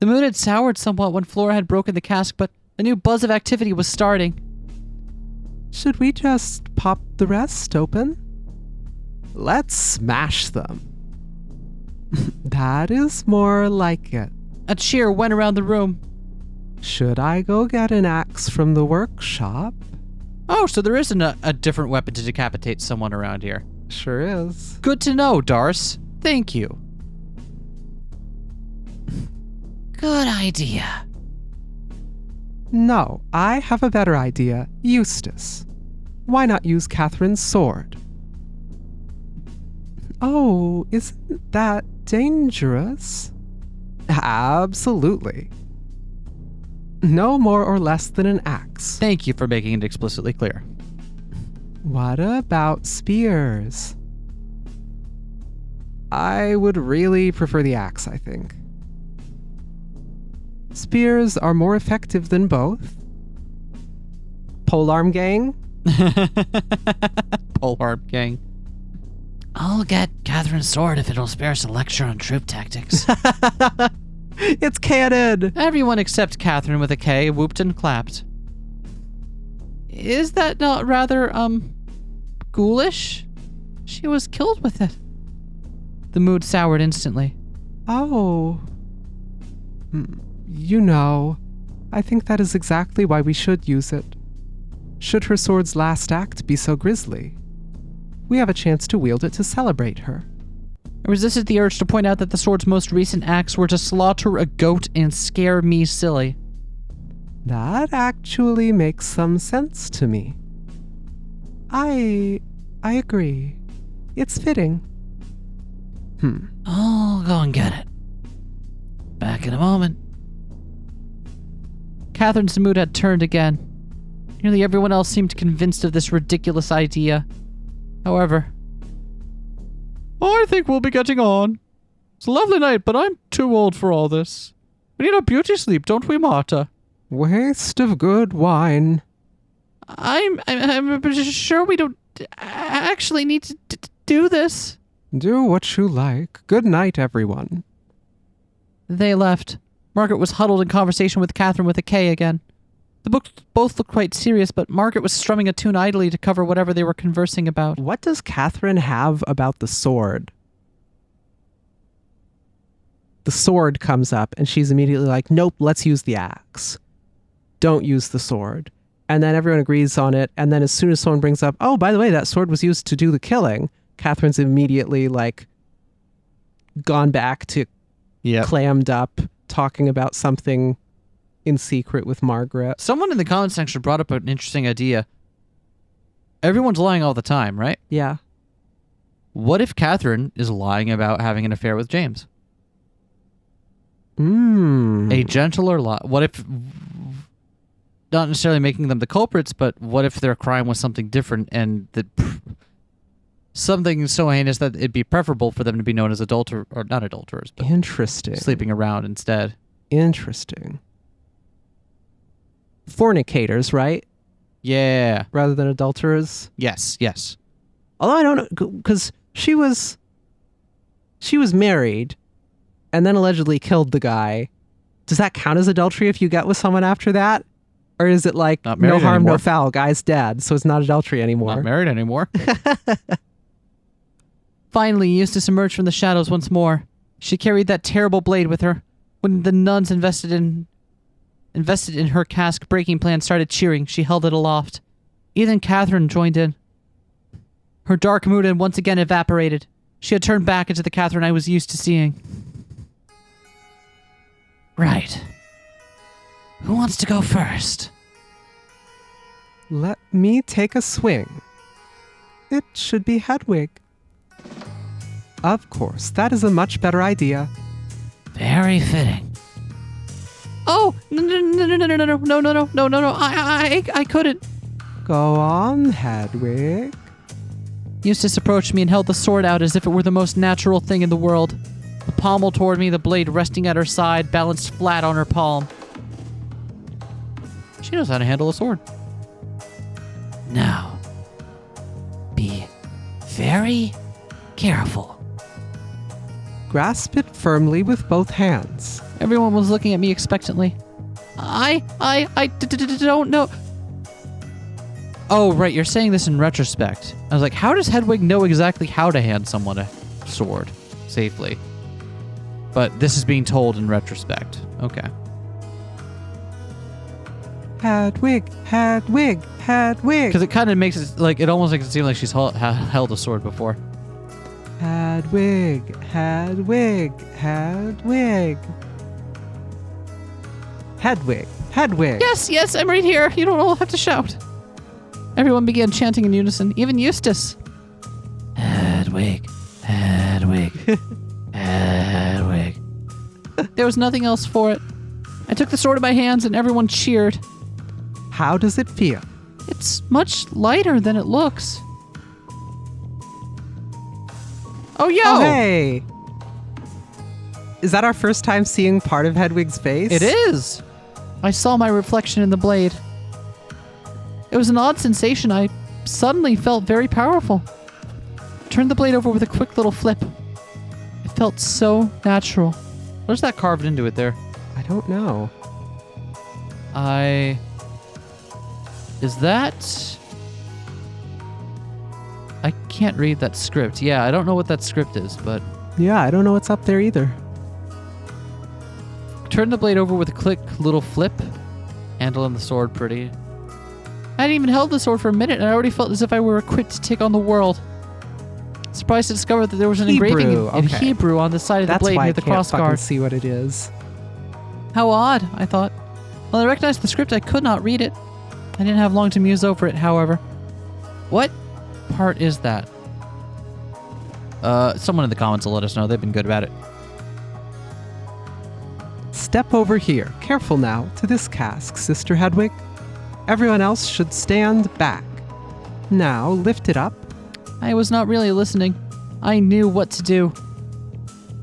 The mood had soured somewhat when Flora had broken the cask, but a new buzz of activity was starting. Should we just pop the rest open? Let's smash them. That is more like it. A cheer went around the room. Should I go get an axe from the workshop? Oh, so there isn't a different weapon to decapitate someone around here. Sure is. Good to know, Darce. Thank you. Good idea. No, I have a better idea. Eustace. Why not use Catherine's sword? Oh, isn't that dangerous? Absolutely. No more or less than an axe. Thank you for making it explicitly clear. What about spears? I would really prefer the axe, I think. Spears are more effective than both. Polearm gang? Polearm gang. I'll get Catherine's sword if it'll spare us a lecture on troop tactics. It's canon! Everyone except Catherine with a K whooped and clapped. Is that not rather, ghoulish? She was killed with it. The mood soured instantly. Oh. You know, I think that is exactly why we should use it. Should her sword's last act be so grisly, we have a chance to wield it to celebrate her. I resisted the urge to point out that the sword's most recent acts were to slaughter a goat and scare me silly. That actually makes some sense to me. I agree. It's fitting. I'll go and get it. Back in a moment. Catherine's mood had turned again. Nearly everyone else seemed convinced of this ridiculous idea. However, I think we'll be getting on. It's a lovely night, but I'm too old for all this. We need a beauty sleep, don't we, Marta? Waste of good wine. I'm sure we don't actually need to do this. Do what you like. Good night, everyone. They left. Margaret was huddled in conversation with Catherine with a K again. The books both looked quite serious, but Margaret was strumming a tune idly to cover whatever they were conversing about. What does Catherine have about the sword? The sword comes up, and she's immediately like, nope, let's use the axe. Don't use the sword. And then everyone agrees on it, and then as soon as someone brings up, oh, by the way, that sword was used to do the killing, Catherine's immediately, like, gone back to clammed up, talking about something in secret with Margaret. Someone in the comments section brought up an interesting idea. Everyone's lying all the time, right? Yeah. What if Catherine is lying about having an affair with James? A gentler lie. What if, not necessarily making them the culprits, but what if their crime was something different and that something so heinous that it'd be preferable for them to be known as or not adulterers, but interesting. Sleeping around instead. Interesting. Fornicators, right? Yeah. Rather than adulterers? Yes, yes. Although I don't know, because she was married and then allegedly killed the guy. Does that count as adultery if you get with someone after that? Or is it like, no harm, anymore. no foul, guy's dead, so it's not adultery anymore? Not married anymore. Finally, Eustace emerged from the shadows once more. She carried that terrible blade with her. When the nuns invested in her cask breaking plan started cheering, she held it aloft. Even Catherine joined in. Her dark mood had once again evaporated. She had turned back into the Catherine I was used to seeing. Right. Who wants to go first? Let me take a swing. It should be Hedwig. Of course, that is a much better idea. Very fitting. Oh, no, I couldn't. Go on, Hedwig. Eustace approached me and held the sword out as if it were the most natural thing in the world. The pommel toward me, the blade resting at her side, balanced flat on her palm. She knows how to handle a sword. Now, be very careful. Grasp it firmly with both hands. Everyone was looking at me expectantly. I don't know. Oh, right, you're saying this in retrospect. I was like, how does Hedwig know exactly how to hand someone a sword safely? But this is being told in retrospect. Okay. Hedwig, Hedwig, Hedwig. Because it kind of makes it like, it almost makes it seem like she's held a sword before. Hedwig, Hedwig, Hedwig. Hedwig, Hedwig. Yes, I'm right here. You don't all have to shout. Everyone began chanting in unison, even Eustace. Hedwig, Hedwig, Hedwig. There was nothing else for it. I took the sword in my hands and everyone cheered. How does it feel? It's much lighter than it looks. Oh, yo! Oh, hey! Is that our first time seeing part of Hedwig's face? It is! I saw my reflection in the blade. It was an odd sensation. I suddenly felt very powerful. I turned the blade over with a quick little flip. It felt so natural. What's that carved into it there? I don't know. Is that... I can't read that script. Yeah, I don't know what that script is, but... Yeah, I don't know what's up there either. Turn the blade over with a quick little flip. Handling the sword pretty. I hadn't even held the sword for a minute, and I already felt as if I were equipped to take on the world. Surprised to discover that there was an engraving in Hebrew on the side of the blade near the cross guard. That's why I can't fucking see what it is. How odd, I thought. While I recognized the script, I could not read it. I didn't have long to muse over it, however. What part is that? Someone in the comments will let us know. They've been good about it. Step over here. Careful now, to this cask, Sister Hedwig. Everyone else should stand back. Now, lift it up. I was not really listening. I knew what to do.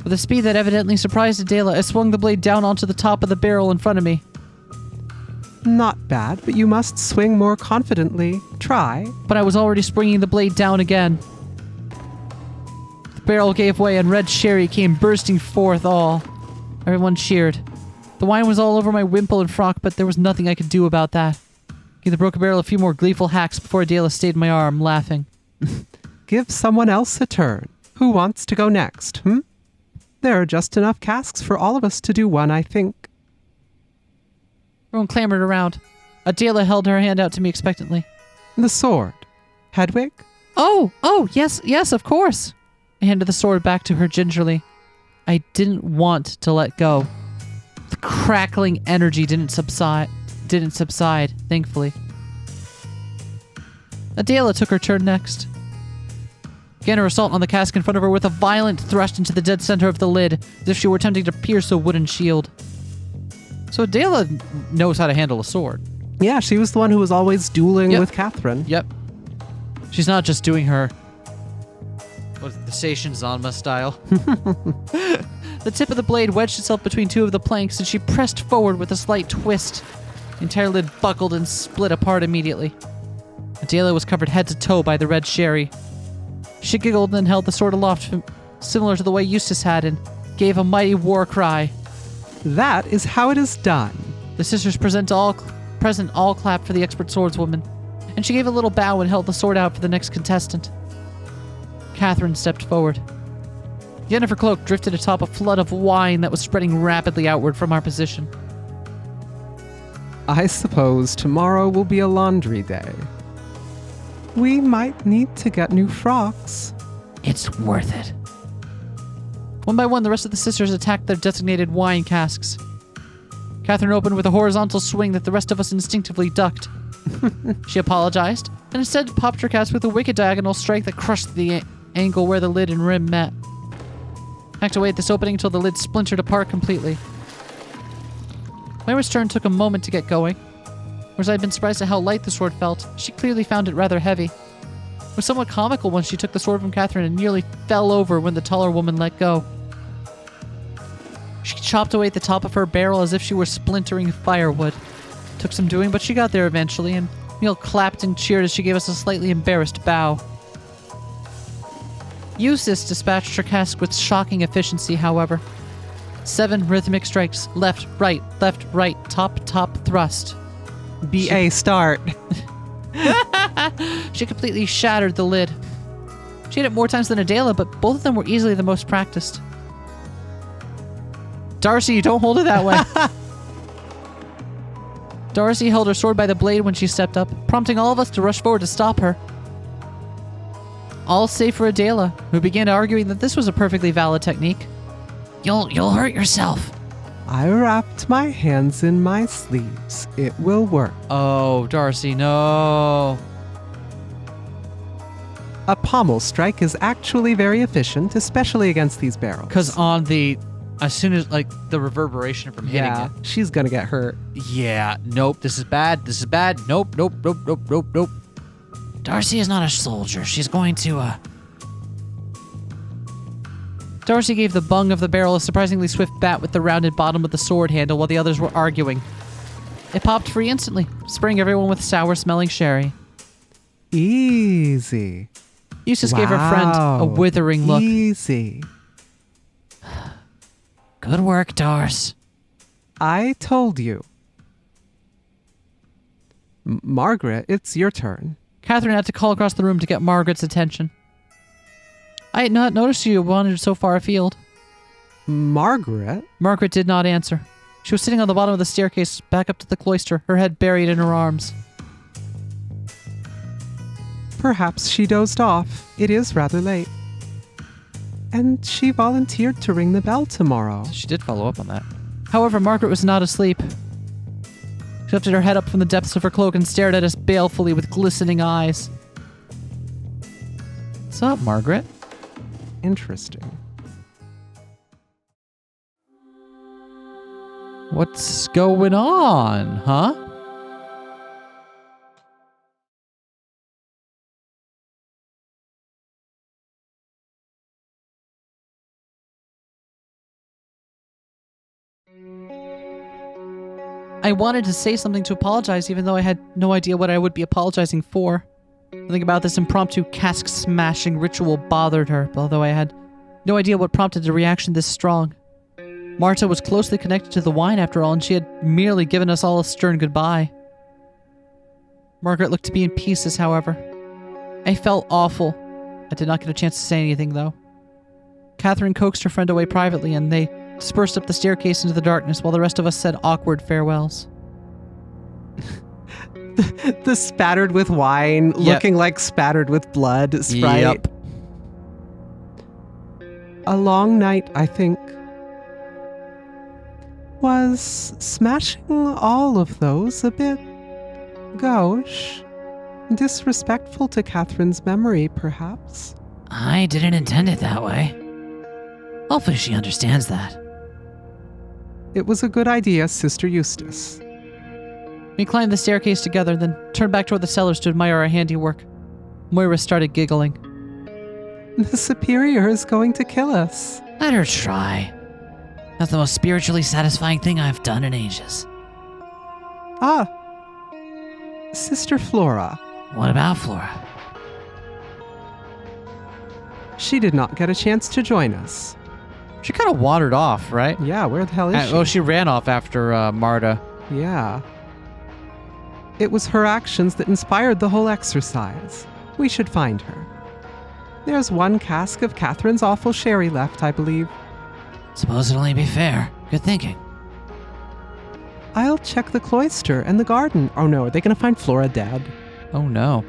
With a speed that evidently surprised Adela, I swung the blade down onto the top of the barrel in front of me. Not bad, but you must swing more confidently. Try. But I was already springing the blade down again. The barrel gave way and red sherry came bursting forth all. Everyone cheered. The wine was all over my wimple and frock, but there was nothing I could do about that. Gave the broken barrel a few more gleeful hacks before Adela stayed my arm, laughing. Give someone else a turn. Who wants to go next, There are just enough casks for all of us to do one, I think. Everyone clamored around. Adela held her hand out to me expectantly. The sword. Hedwig? Oh, yes, of course. I handed the sword back to her gingerly. I didn't want to let go. The crackling energy didn't subside, thankfully. Adela took her turn next. Began her assault on the cask in front of her with a violent thrust into the dead center of the lid, as if she were attempting to pierce a wooden shield. So Adela knows how to handle a sword. Yeah, she was the one who was always dueling with Catherine. Yep. She's not just doing her... What is it, the Station Zanma style? The tip of the blade wedged itself between two of the planks, and she pressed forward with a slight twist. The entire lid buckled and split apart immediately. Adela was covered head to toe by the red sherry. She giggled and then held the sword aloft, similar to the way Eustace had, and gave a mighty war cry. That is how it is done. The sisters present all clapped for the expert swordswoman, and she gave a little bow and held the sword out for the next contestant. Catherine stepped forward. The end of her cloak drifted atop a flood of wine that was spreading rapidly outward from our position. I suppose tomorrow will be a laundry day. We might need to get new frocks. It's worth it. One by one, the rest of the sisters attacked their designated wine casks. Catherine opened with a horizontal swing that the rest of us instinctively ducked. She apologized, and instead popped her cask with a wicked diagonal strike that crushed the angle where the lid and rim met. Hacked away at this opening until the lid splintered apart completely. Moira's turn took a moment to get going. Whereas I'd been surprised at how light the sword felt, she clearly found it rather heavy. It was somewhat comical when she took the sword from Catherine and nearly fell over when the taller woman let go. She chopped away at the top of her barrel as if she were splintering firewood. Took some doing, but she got there eventually, and Neil clapped and cheered as she gave us a slightly embarrassed bow. Eustace dispatched her cask with shocking efficiency, however. 7 rhythmic strikes. Left, right, top, thrust. BA start. She completely shattered the lid. She hit it more times than Adela, but both of them were easily the most practiced. Darcy, don't hold it that way. Darcy held her sword by the blade when she stepped up, prompting all of us to rush forward to stop her. All save for Adela, who began arguing that this was a perfectly valid technique. You'll hurt yourself. I wrapped my hands in my sleeves. It will work. Oh, Darcy, no. A pommel strike is actually very efficient, especially against these barrels. Because as soon as, like, the reverberation from hitting it. She's gonna get hurt. Yeah, nope, this is bad, nope. Darcy is not a soldier. She's going to, Darcy gave the bung of the barrel a surprisingly swift bat with the rounded bottom of the sword handle while the others were arguing. It popped free instantly, spraying everyone with sour-smelling sherry. Easy. Eustace gave her friend a withering look. Easy. Good work, Darce. I told you. Margaret, it's your turn. Catherine had to call across the room to get Margaret's attention. I had not noticed you wandered so far afield. Margaret? Margaret did not answer. She was sitting on the bottom of the staircase, back up to the cloister, her head buried in her arms. Perhaps she dozed off. It is rather late. And she volunteered to ring the bell tomorrow. She did follow up on that. However, Margaret was not asleep. She lifted her head up from the depths of her cloak and stared at us balefully with glistening eyes. What's up, Margaret? Interesting. What's going on, huh? I wanted to say something to apologize, even though I had no idea what I would be apologizing for. Something about this impromptu cask-smashing ritual bothered her, although I had no idea what prompted a reaction this strong. Marta was closely connected to the wine, after all, and she had merely given us all a stern goodbye. Margaret looked to be in pieces, however. I felt awful. I did not get a chance to say anything, though. Catherine coaxed her friend away privately, and they dispersed up the staircase into the darkness while the rest of us said awkward farewells. The spattered with wine, looking like spattered with blood sprite. Yep. A long night, I think. Was smashing all of those a bit gauche? Disrespectful to Catherine's memory, perhaps? I didn't intend it that way. Hopefully she understands that. It was a good idea, Sister Eustace. We climbed the staircase together, then turned back toward the cellars to admire our handiwork. Moira started giggling. The Superior is going to kill us. Let her try. That's the most spiritually satisfying thing I've done in ages. Ah, Sister Flora. What about Flora? She did not get a chance to join us. She kind of wandered off, right? Yeah, where the hell is she? Oh, she ran off after Marta. Yeah. It was her actions that inspired the whole exercise. We should find her. There's one cask of Catherine's awful sherry left, I believe. Suppose it'll only be fair. Good thinking. I'll check the cloister and the garden. Oh no, are they going to find Flora dead? Oh no.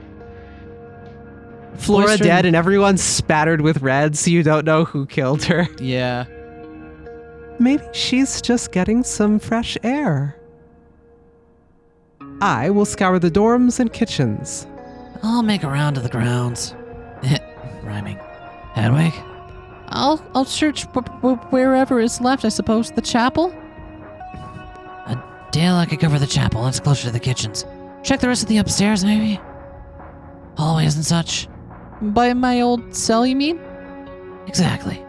Flora Cloister- dead and everyone's spattered with red, so you don't know who killed her. Yeah. Maybe she's just getting some fresh air. I will scour the dorms and kitchens. I'll make a round of the grounds. Rhyming. Hedwig? I'll search wherever is left, I suppose. The chapel? Adela could cover the chapel. That's closer to the kitchens. Check the rest of the upstairs, maybe? Hallways and such. By my old cell, you mean? Exactly.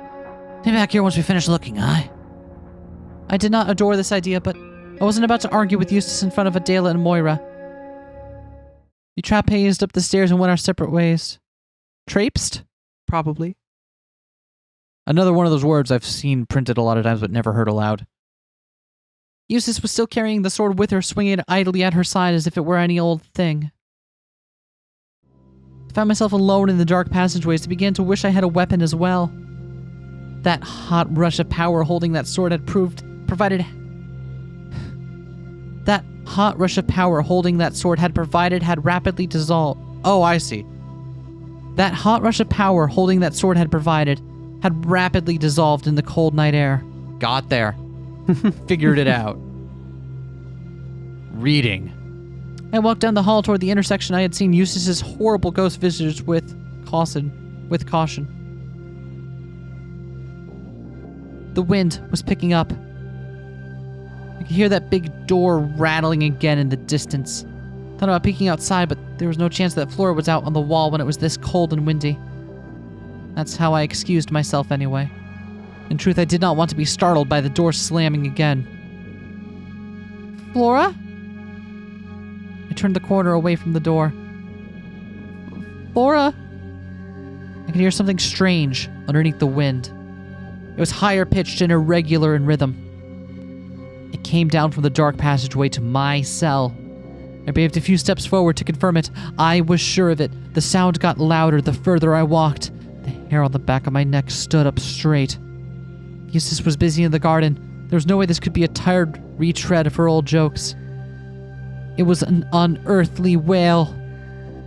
Stay back here once we finish looking, aye? I did not adore this idea, but I wasn't about to argue with Eustace in front of Adela and Moira. We trapezed up the stairs and went our separate ways. Traipsed? Probably. Another one of those words I've seen printed a lot of times but never heard aloud. Eustace was still carrying the sword with her, swinging it idly at her side as if it were any old thing. I found myself alone in the dark passageways and began to wish I had a weapon as well. That hot rush of power holding that sword had provided had rapidly dissolved. Oh, I see. That hot rush of power holding that sword had provided had rapidly dissolved in the cold night air. Got there. Figured it out. Reading. I walked down the hall toward the intersection I had seen Eustace's horrible ghost visitors with caution. The wind was picking up. I could hear that big door rattling again in the distance. Thought about peeking outside, but there was no chance that Flora was out on the wall when it was this cold and windy. That's how I excused myself anyway. In truth, I did not want to be startled by the door slamming again. Flora? I turned the corner away from the door. Flora? I could hear something strange underneath the wind. It was higher pitched and irregular in rhythm. It came down from the dark passageway to my cell. I behaved a few steps forward to confirm it. I was sure of it. The sound got louder the further I walked. The hair on the back of my neck stood up straight. Eustace was busy in the garden. There was no way this could be a tired retread of her old jokes. It was an unearthly wail.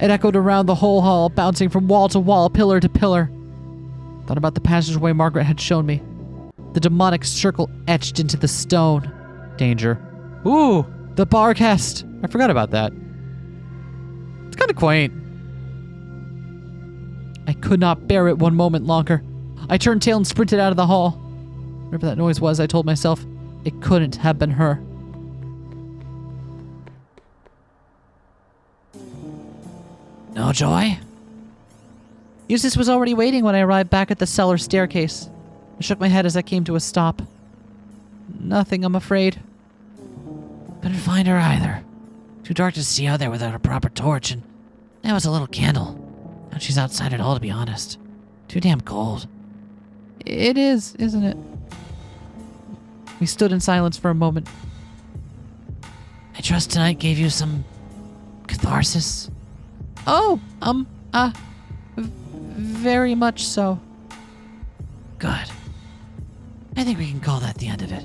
It echoed around the whole hall, bouncing from wall to wall, pillar to pillar. Thought about the passageway Margaret had shown me. The demonic circle etched into the stone. Danger. Ooh, The barcast. I forgot about that. It's kind of quaint. I could not bear it one moment longer. I turned tail and sprinted out of the hall. Whatever that noise was, I told myself, it couldn't have been her. No joy? Eustace was already waiting when I arrived back at the cellar staircase. I shook my head as I came to a stop. Nothing, I'm afraid. Couldn't find her either. Too dark to see out there without a proper torch, and there was a little candle. Now she's outside at all, to be honest. Too damn cold. It is, isn't it? We stood in silence for a moment. I trust tonight gave you some catharsis. Oh, very much so. Good. I think we can call that the end of it.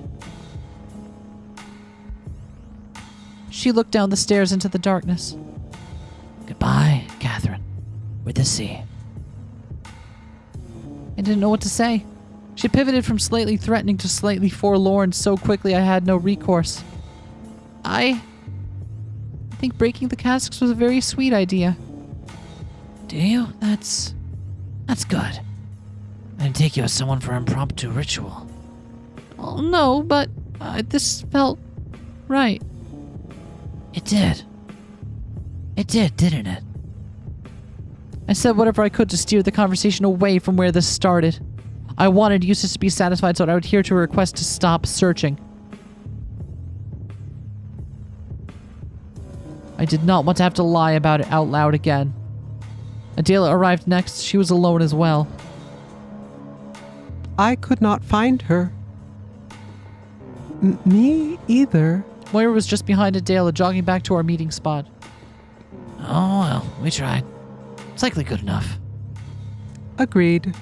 She looked down the stairs into the darkness. Goodbye, Catherine. With the sea. I didn't know what to say. She pivoted from slightly threatening to slightly forlorn so quickly I had no recourse. I think breaking the casks was a very sweet idea. Do you? That's good. I didn't take you as someone for impromptu ritual. Well, no, but this felt right. It did. It did, didn't it? I said whatever I could to steer the conversation away from where this started. I wanted Eustace to be satisfied so I would adhere to her request to stop searching. I did not want to have to lie about it out loud again. Adela arrived next. She was alone as well. I could not find her. Me either. Moira was just behind Adela, jogging back to our meeting spot. Oh, well, we tried. It's likely good enough. Agreed.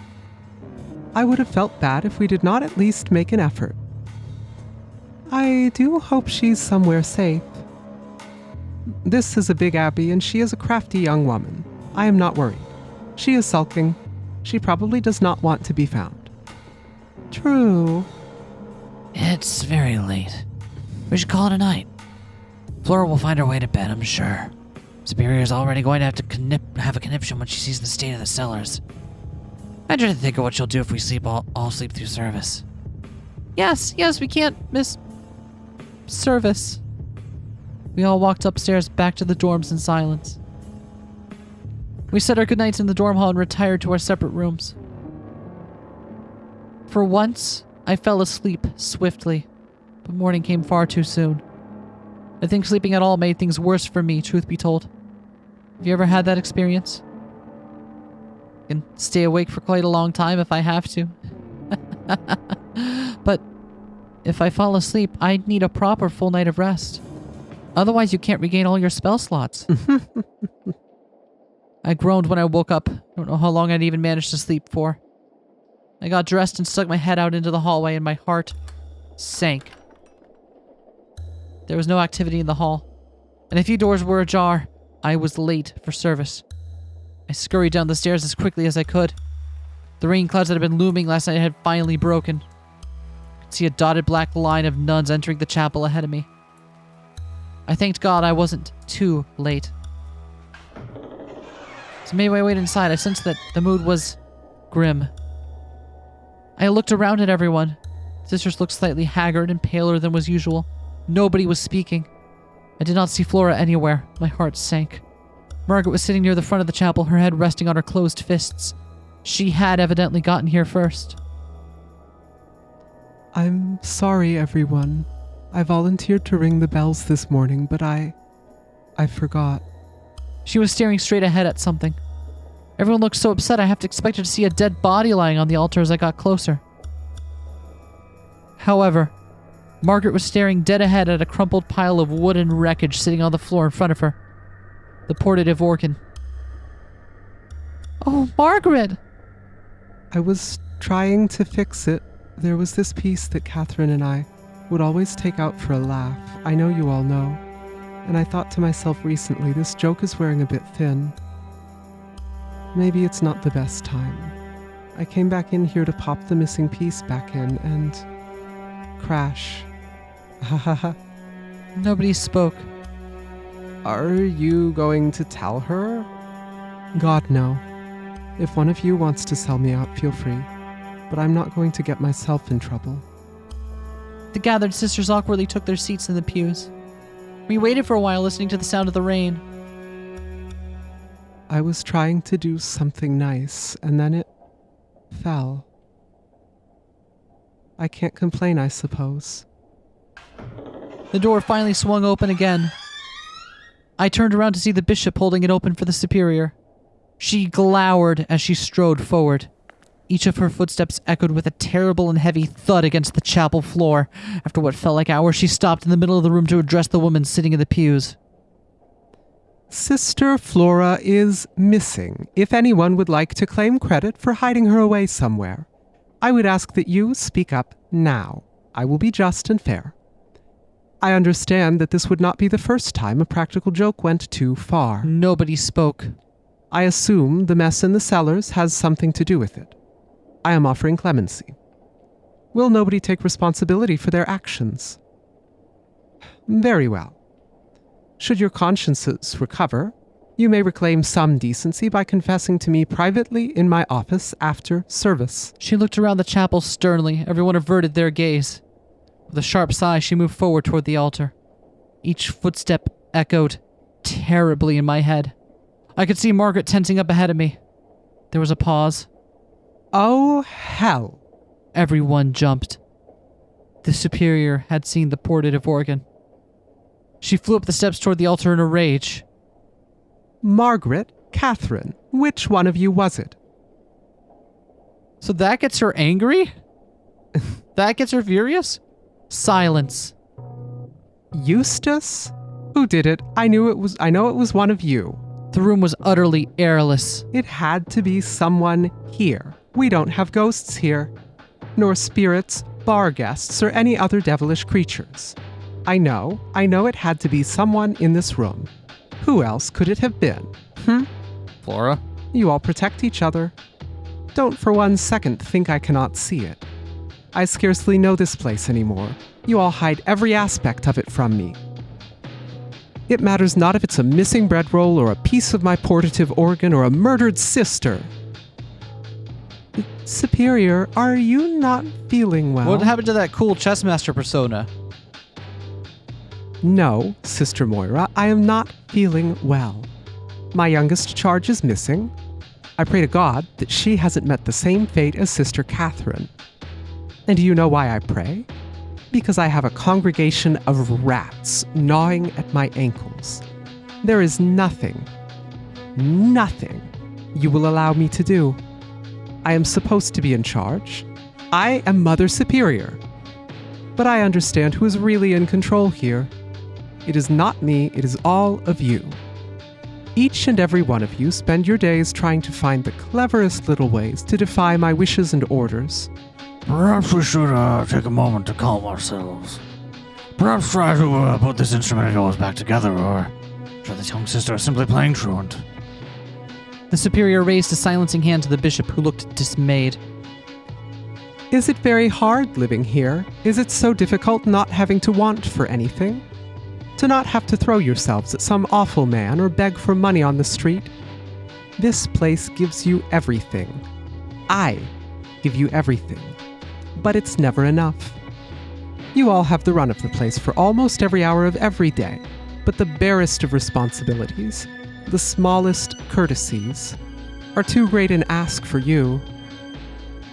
I would have felt bad if we did not at least make an effort. I do hope she's somewhere safe. This is a big abbey, and she is a crafty young woman. I am not worried. She is sulking. She probably does not want to be found. True. It's very late. We should call it a night. Flora will find her way to bed, I'm sure. Superior's already going to have to have a conniption when she sees the state of the cellars. I try to think of what she'll do if we all sleep through service. Yes, we can't miss service. We all walked upstairs back to the dorms in silence. We said our goodnights in the dorm hall and retired to our separate rooms. For once, I fell asleep swiftly, but morning came far too soon. I think sleeping at all made things worse for me, truth be told. Have you ever had that experience? I can stay awake for quite a long time if I have to. But if I fall asleep, I'd need a proper full night of rest. Otherwise, you can't regain all your spell slots. I groaned when I woke up. I don't know how long I'd even managed to sleep for. I got dressed and stuck my head out into the hallway, and my heart sank. There was no activity in the hall, and a few doors were ajar. I was late for service. I scurried down the stairs as quickly as I could. The rain clouds that had been looming last night had finally broken. I could see a dotted black line of nuns entering the chapel ahead of me. I thanked God I wasn't too late. As I made my way inside, I sensed that the mood was grim. I looked around at everyone. Sisters looked slightly haggard and paler than was usual. Nobody was speaking. I did not see Flora anywhere. My heart sank. Margaret was sitting near the front of the chapel, her head resting on her closed fists. She had evidently gotten here first. I'm sorry, everyone. I volunteered to ring the bells this morning, but I forgot. She was staring straight ahead at something. Everyone looked so upset I half expected to see a dead body lying on the altar as I got closer. However, Margaret was staring dead ahead at a crumpled pile of wooden wreckage sitting on the floor in front of her. The portative organ. Oh, Margaret! I was trying to fix it. There was this piece that Catherine and I would always take out for a laugh. I know you all know. And I thought to myself recently, this joke is wearing a bit thin. Maybe it's not the best time. I came back in here to pop the missing piece back in and crash. Ha ha ha. Nobody spoke. Are you going to tell her? God, no. If one of you wants to sell me out, feel free. But I'm not going to get myself in trouble. The gathered sisters awkwardly took their seats in the pews. We waited for a while, listening to the sound of the rain. I was trying to do something nice, and then it fell. I can't complain, I suppose. The door finally swung open again. I turned around to see the bishop holding it open for the superior. She glowered as she strode forward. Each of her footsteps echoed with a terrible and heavy thud against the chapel floor. After what felt like hours, she stopped in the middle of the room to address the woman sitting in the pews. Sister Flora is missing. If anyone would like to claim credit for hiding her away somewhere, I would ask that you speak up now. I will be just and fair. I understand that this would not be the first time a practical joke went too far. Nobody spoke. I assume the mess in the cellars has something to do with it. I am offering clemency. Will nobody take responsibility for their actions? Very well. Should your consciences recover, you may reclaim some decency by confessing to me privately in my office after service. She looked around the chapel sternly. Everyone averted their gaze. With a sharp sigh, she moved forward toward the altar. Each footstep echoed terribly in my head. I could see Margaret tensing up ahead of me. There was a pause. Oh, hell. Everyone jumped. The superior had seen the portative organ. She flew up the steps toward the altar in a rage. Margaret, Catherine, which one of you was it? So that gets her angry? That gets her furious? Silence. Eustace? Who did it? I know it was one of you. The room was utterly airless. It had to be someone here. We don't have ghosts here, nor spirits, bar guests, or any other devilish creatures. I know it had to be someone in this room. Who else could it have been? Flora? You all protect each other. Don't for 1 second think I cannot see it. I scarcely know this place anymore. You all hide every aspect of it from me. It matters not if it's a missing bread roll or a piece of my portative organ or a murdered sister. Superior, are you not feeling well? What happened to that cool chessmaster persona? No, Sister Moira, I am not feeling well. My youngest charge is missing. I pray to God that she hasn't met the same fate as Sister Catherine. And do you know why I pray? Because I have a congregation of rats gnawing at my ankles. There is nothing you will allow me to do. I am supposed to be in charge. I am Mother Superior. But I understand who is really in control here. It is not me, it is all of you. Each and every one of you spend your days trying to find the cleverest little ways to defy my wishes and orders. Perhaps we should take a moment to calm ourselves. Perhaps try to put this instrument of yours back together, or should this young sister is simply playing truant. The superior raised a silencing hand to the bishop, who looked dismayed. Is it very hard living here? Is it so difficult not having to want for anything? To not have to throw yourselves at some awful man or beg for money on the street? This place gives you everything. I give you everything. But it's never enough. You all have the run of the place for almost every hour of every day, but the barest of responsibilities, the smallest courtesies, are too great an ask for you.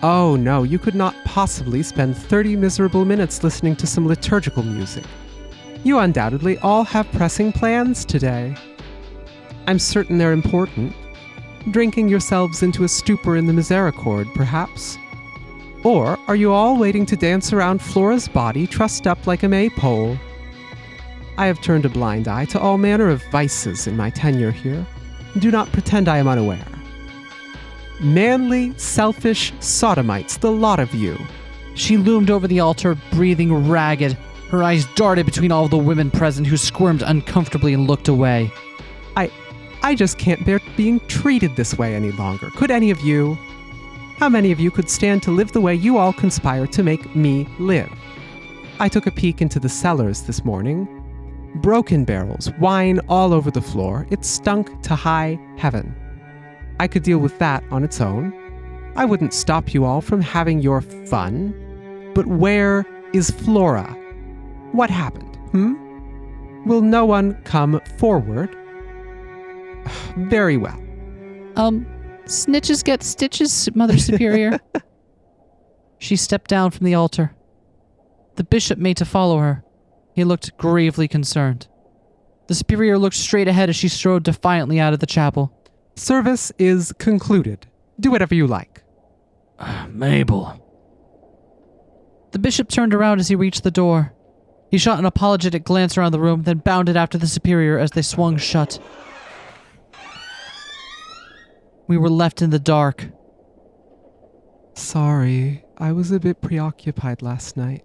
Oh no, you could not possibly spend 30 miserable minutes listening to some liturgical music. You undoubtedly all have pressing plans today. I'm certain they're important. Drinking yourselves into a stupor in the Misericorde, perhaps? Or are you all waiting to dance around Flora's body trussed up like a maypole? I have turned a blind eye to all manner of vices in my tenure here. Do not pretend I am unaware. Manly, selfish sodomites, the lot of you. She loomed over the altar, breathing ragged. Her eyes darted between all the women present, who squirmed uncomfortably and looked away. I just can't bear being treated this way any longer. Could any of you? How many of you could stand to live the way you all conspire to make me live? I took a peek into the cellars this morning. Broken barrels, wine all over the floor. It stunk to high heaven. I could deal with that on its own. I wouldn't stop you all from having your fun. But where is Flora? What happened? Will no one come forward? Very well. Snitches get stitches, Mother Superior. She stepped down from the altar. The bishop made to follow her. He looked gravely concerned. The superior looked straight ahead as she strode defiantly out of the chapel. Service is concluded. Do whatever you like. Mabel. The bishop turned around as he reached the door. He shot an apologetic glance around the room, then bounded after the superior as they swung shut. We were left in the dark. Sorry, I was a bit preoccupied last night.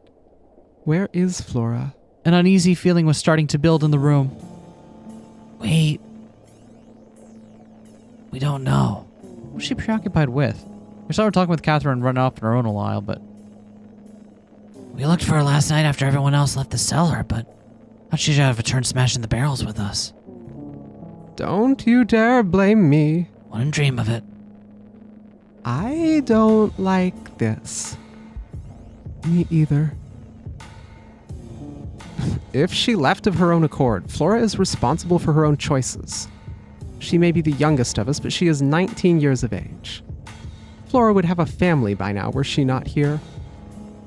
Where is Flora? An uneasy feeling was starting to build in the room. We don't know. What was she preoccupied with? We saw her talking with Catherine and run off on her own a while, but... We looked for her last night after everyone else left the cellar, but thought she'd have returned smashing the barrels with us. Don't you dare blame me. Wouldn't dream of it. I don't like this. Me either. If she left of her own accord, Flora is responsible for her own choices. She may be the youngest of us, but she is 19 years of age. Flora would have a family by now, were she not here.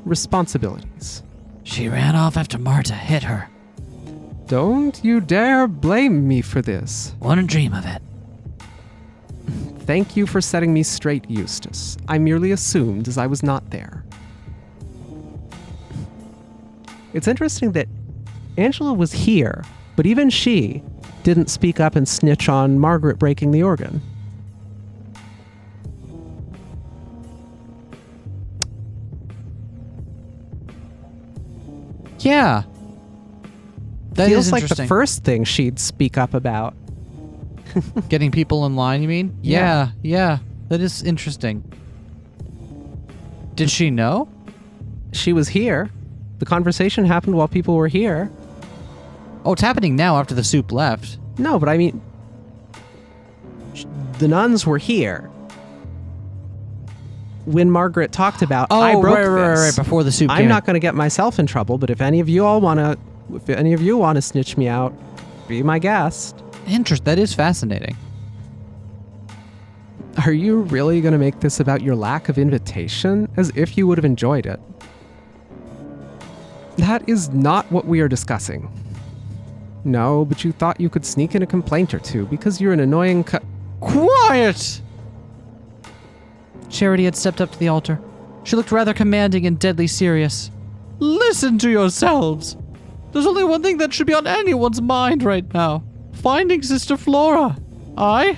Responsibilities. She ran off after Marta hit her. Don't you dare blame me for this. Wouldn't dream of it. Thank you for setting me straight, Eustace. I merely assumed as I was not there. It's interesting that Angela was here, but even she didn't speak up and snitch on Margaret breaking the organ. Yeah. That Feels is like interesting. the first thing she'd speak up about. Getting people in line, you mean? Yeah. That is interesting. Did she know? She was here. The conversation happened while people were here. Oh, it's happening now after the soup left. No, but I mean, the nuns were here when Margaret talked about, I broke this. Right, before the soup came I'm in. not going to get myself in trouble, but if any of you all want to snitch me out, be my guest. That is fascinating. Are you really going to make this about your lack of invitation, as if you would have enjoyed it? That is not what we are discussing. No, but you thought you could sneak in a complaint or two because you're an annoying Quiet! Charity had stepped up to the altar. She looked rather commanding and deadly serious. Listen to yourselves. There's only one thing that should be on anyone's mind right now. Finding Sister Flora. Aye?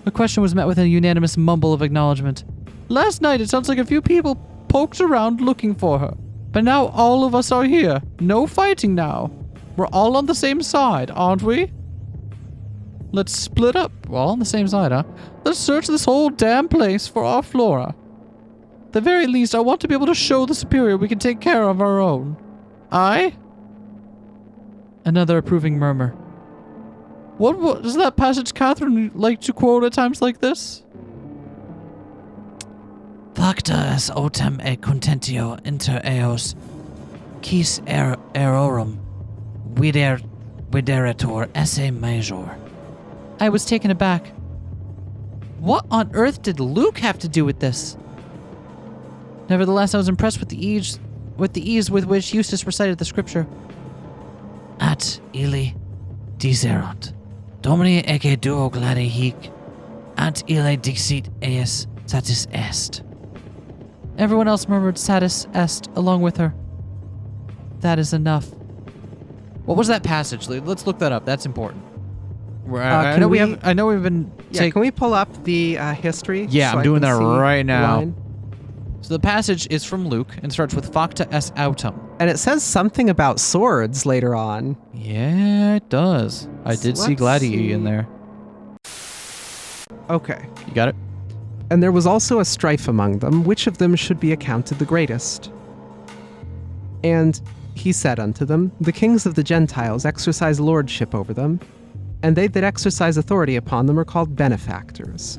The question was met with a unanimous mumble of acknowledgement. Last night it sounds like a few people poked around looking for her. But now all of us are here. No fighting now. We're all on the same side, aren't we? Let's split up. We're all on the same side, huh? Let's search this whole damn place for our Flora. At the very least, I want to be able to show the Superior we can take care of our own. Aye? Another approving murmur. What is that passage Catherine like to quote at times like this? Facta es autem e contentio inter eos, quis erorum videretur esse major. I was taken aback. What on earth did Luke have to do with this? Nevertheless, I was impressed with the ease with which Eustace recited the scripture. At illi diserunt, Domini ecce duo gladi hic, ant ille dixit eis satis est. Everyone else murmured satis est along with her. That is enough. What was that passage? Let's look that up. That's important. I know we've been. Yeah, can we pull up the history? Yeah, so I'm I doing can that see right now. line? So the passage is from Luke and starts with facta es autem. And it says something about swords later on. Yeah, it does. I did see let's Gladii see. in there. Okay. You got it? And there was also a strife among them, which of them should be accounted the greatest. And he said unto them, the kings of the Gentiles exercise lordship over them, and they that exercise authority upon them are called benefactors.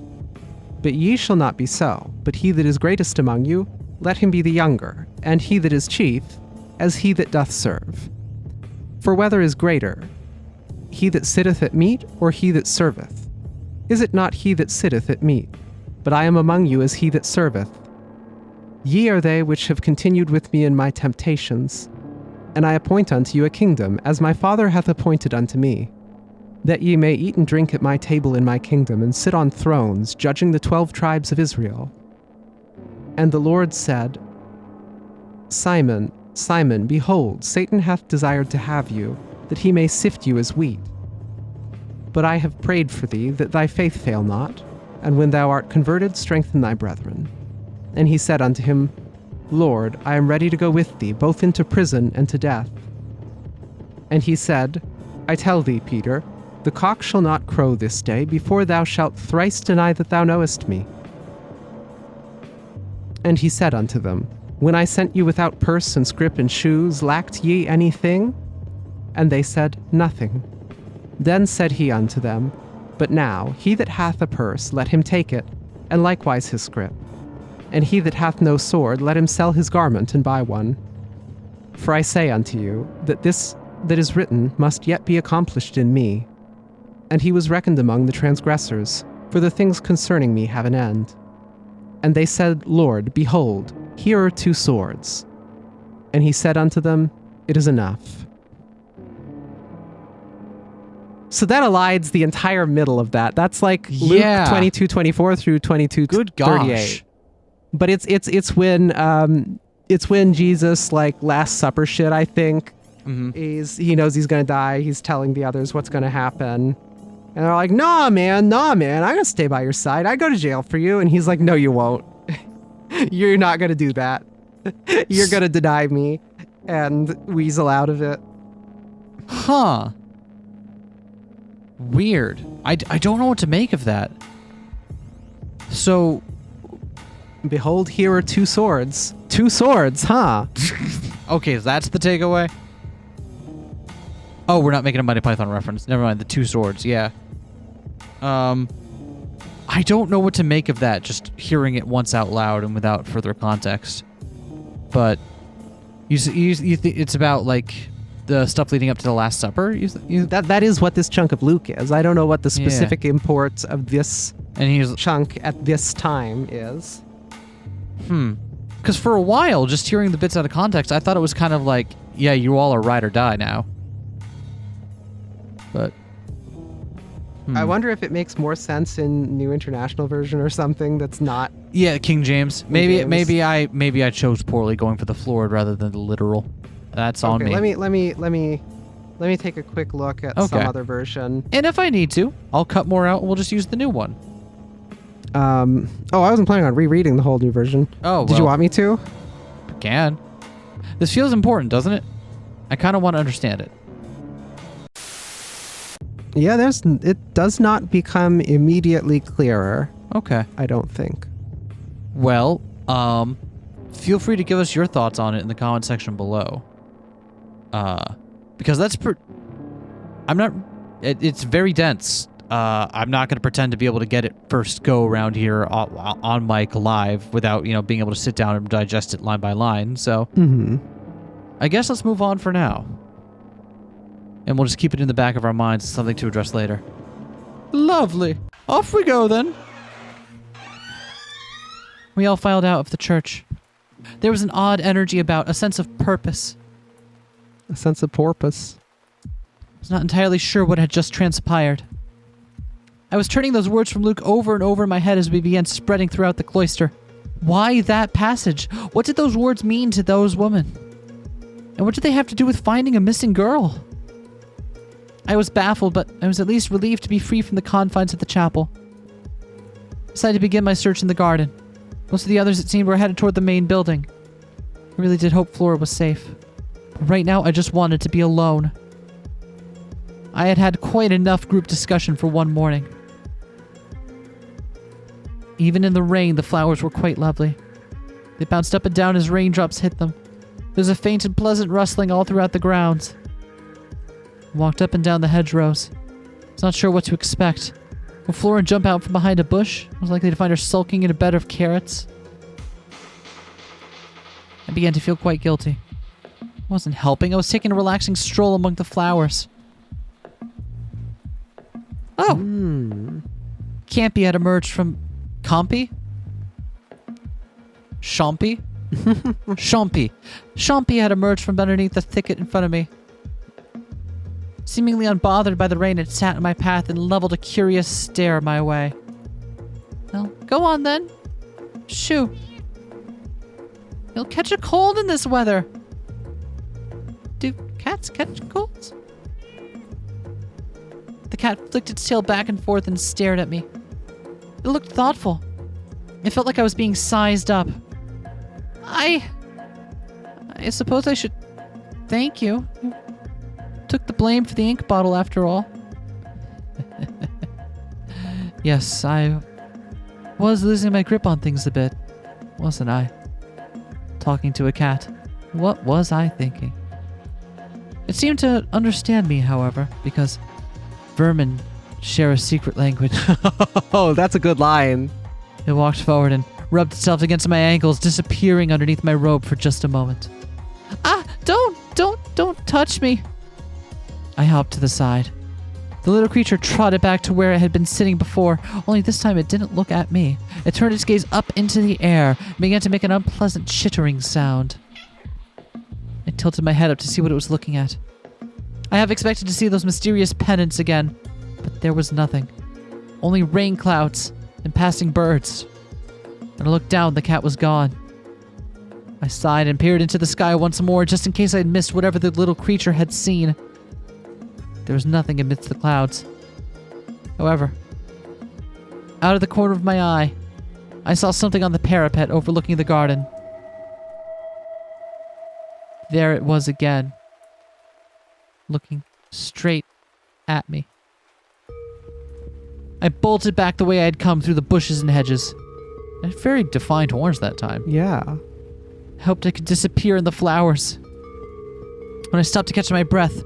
But ye shall not be so, but he that is greatest among you, let him be the younger, and he that is chief, as he that doth serve. For whether is greater, he that sitteth at meat, or he that serveth? Is it not he that sitteth at meat? But I am among you as he that serveth. Ye are they which have continued with me in my temptations, and I appoint unto you a kingdom, as my Father hath appointed unto me, that ye may eat and drink at my table in my kingdom, and sit on thrones, judging the 12 tribes of Israel. And the Lord said, Simon, Simon, behold, Satan hath desired to have you, that he may sift you as wheat. But I have prayed for thee, that thy faith fail not, and when thou art converted, strengthen thy brethren. And he said unto him, Lord, I am ready to go with thee, both into prison and to death. And he said, I tell thee, Peter, the cock shall not crow this day, before thou shalt thrice deny that thou knowest me. And he said unto them, When I sent you without purse and scrip and shoes, lacked ye anything? And they said, Nothing. Then said he unto them, But now, he that hath a purse, let him take it, and likewise his scrip. And he that hath no sword, let him sell his garment and buy one. For I say unto you, that this that is written must yet be accomplished in me. And he was reckoned among the transgressors, for the things concerning me have an end. And they said, Lord, behold, here are 2 swords. And he said unto them, It is enough. So that elides the entire middle of that. That's like Luke 22:24 through 22:38. Good gosh. But it's when Jesus, like, Last Supper shit, I think. Mm-hmm. He knows he's gonna die. He's telling the others what's gonna happen. And they're like, nah, man, I'm gonna stay by your side. I go to jail for you. And he's like, no, you won't. You're not gonna do that. You're gonna deny me and weasel out of it. Huh. Weird. I don't know what to make of that. So, Behold, here are 2 swords. 2 swords, huh? okay, that's the takeaway? Oh, we're not making a Monty Python reference. Never mind, the 2 swords, yeah. I don't know what to make of that, just hearing it once out loud and without further context. But you it's about, like, the stuff leading up to the Last Supper? That is what this chunk of Luke is. I don't know what the specific import of this chunk at this time is. Because for a while, just hearing the bits out of context, I thought it was kind of like, yeah, you all are ride or die now. But I wonder if it makes more sense in New International Version or something that's not Yeah, King James. King Maybe James. maybe I chose poorly going for the florid rather than the literal. That's on me. Let me take a quick look at some other version. And if I need to, I'll cut more out and we'll just use the new one. I wasn't planning on rereading the whole new version. Oh, Did you want me to? Can. This feels important, doesn't it? I kind of want to understand it. Yeah, it does not become immediately clearer. Okay. I don't think. Well, feel free to give us your thoughts on it in the comment section below. Because that's it's very dense. I'm not going to pretend to be able to get it first go around here on mic live without, being able to sit down and digest it line by line. So I guess let's move on for now. And we'll just keep it in the back of our minds as something to address later. Lovely. Off we go then. We all filed out of the church. There was an odd energy about, a sense of purpose. A sense of porpoise. I was not entirely sure what had just transpired. I was turning those words from Luke over and over in my head as we began spreading throughout the cloister. Why that passage? What did those words mean to those women? And what did they have to do with finding a missing girl? I was baffled, but I was at least relieved to be free from the confines of the chapel. I decided to begin my search in the garden. Most of the others, it seemed, were headed toward the main building. I really did hope Flora was safe. But right now, I just wanted to be alone. I had had quite enough group discussion for one morning. Even in the rain, the flowers were quite lovely. They bounced up and down as raindrops hit them. There was a faint and pleasant rustling all throughout the grounds. I walked up and down the hedgerows. I was not sure what to expect. Would Flora jump out from behind a bush? I was likely to find her sulking in a bed of carrots. I began to feel quite guilty. I wasn't helping. I was taking a relaxing stroll among the flowers. Oh! Campy had emerged from... Compy? Chompy? Chompy. Chompy had emerged from underneath the thicket in front of me. Seemingly unbothered by the rain, it sat in my path and leveled a curious stare my way. Well, go on then. Shoo. You'll catch a cold in this weather. Do cats catch colds? The cat flicked its tail back and forth and stared at me. It looked thoughtful. It felt like I was being sized up. I suppose I should thank you. You took the blame for the ink bottle after all. Yes, I was losing my grip on things a bit, wasn't I? Talking to a cat. What was I thinking? It seemed to understand me, however, because vermin share a secret language. Oh, that's a good line. It walked forward and rubbed itself against my ankles, disappearing underneath my robe for just a moment. Ah, don't touch me. I hopped to the side. The little creature trotted back to where it had been sitting before, only this time it didn't look at me. It turned its gaze up into the air and began to make an unpleasant chittering sound. I tilted my head up to see what it was looking at. I have expected to see those mysterious pennants again, but there was nothing. Only rain clouds and passing birds. When I looked down, the cat was gone. I sighed and peered into the sky once more, just in case I had missed whatever the little creature had seen. There was nothing amidst the clouds. However, out of the corner of my eye, I saw something on the parapet overlooking the garden. There it was again, looking straight at me. I bolted back the way I had come through the bushes and hedges. I had very defined horns that time. Yeah. I hoped I could disappear in the flowers. When I stopped to catch my breath,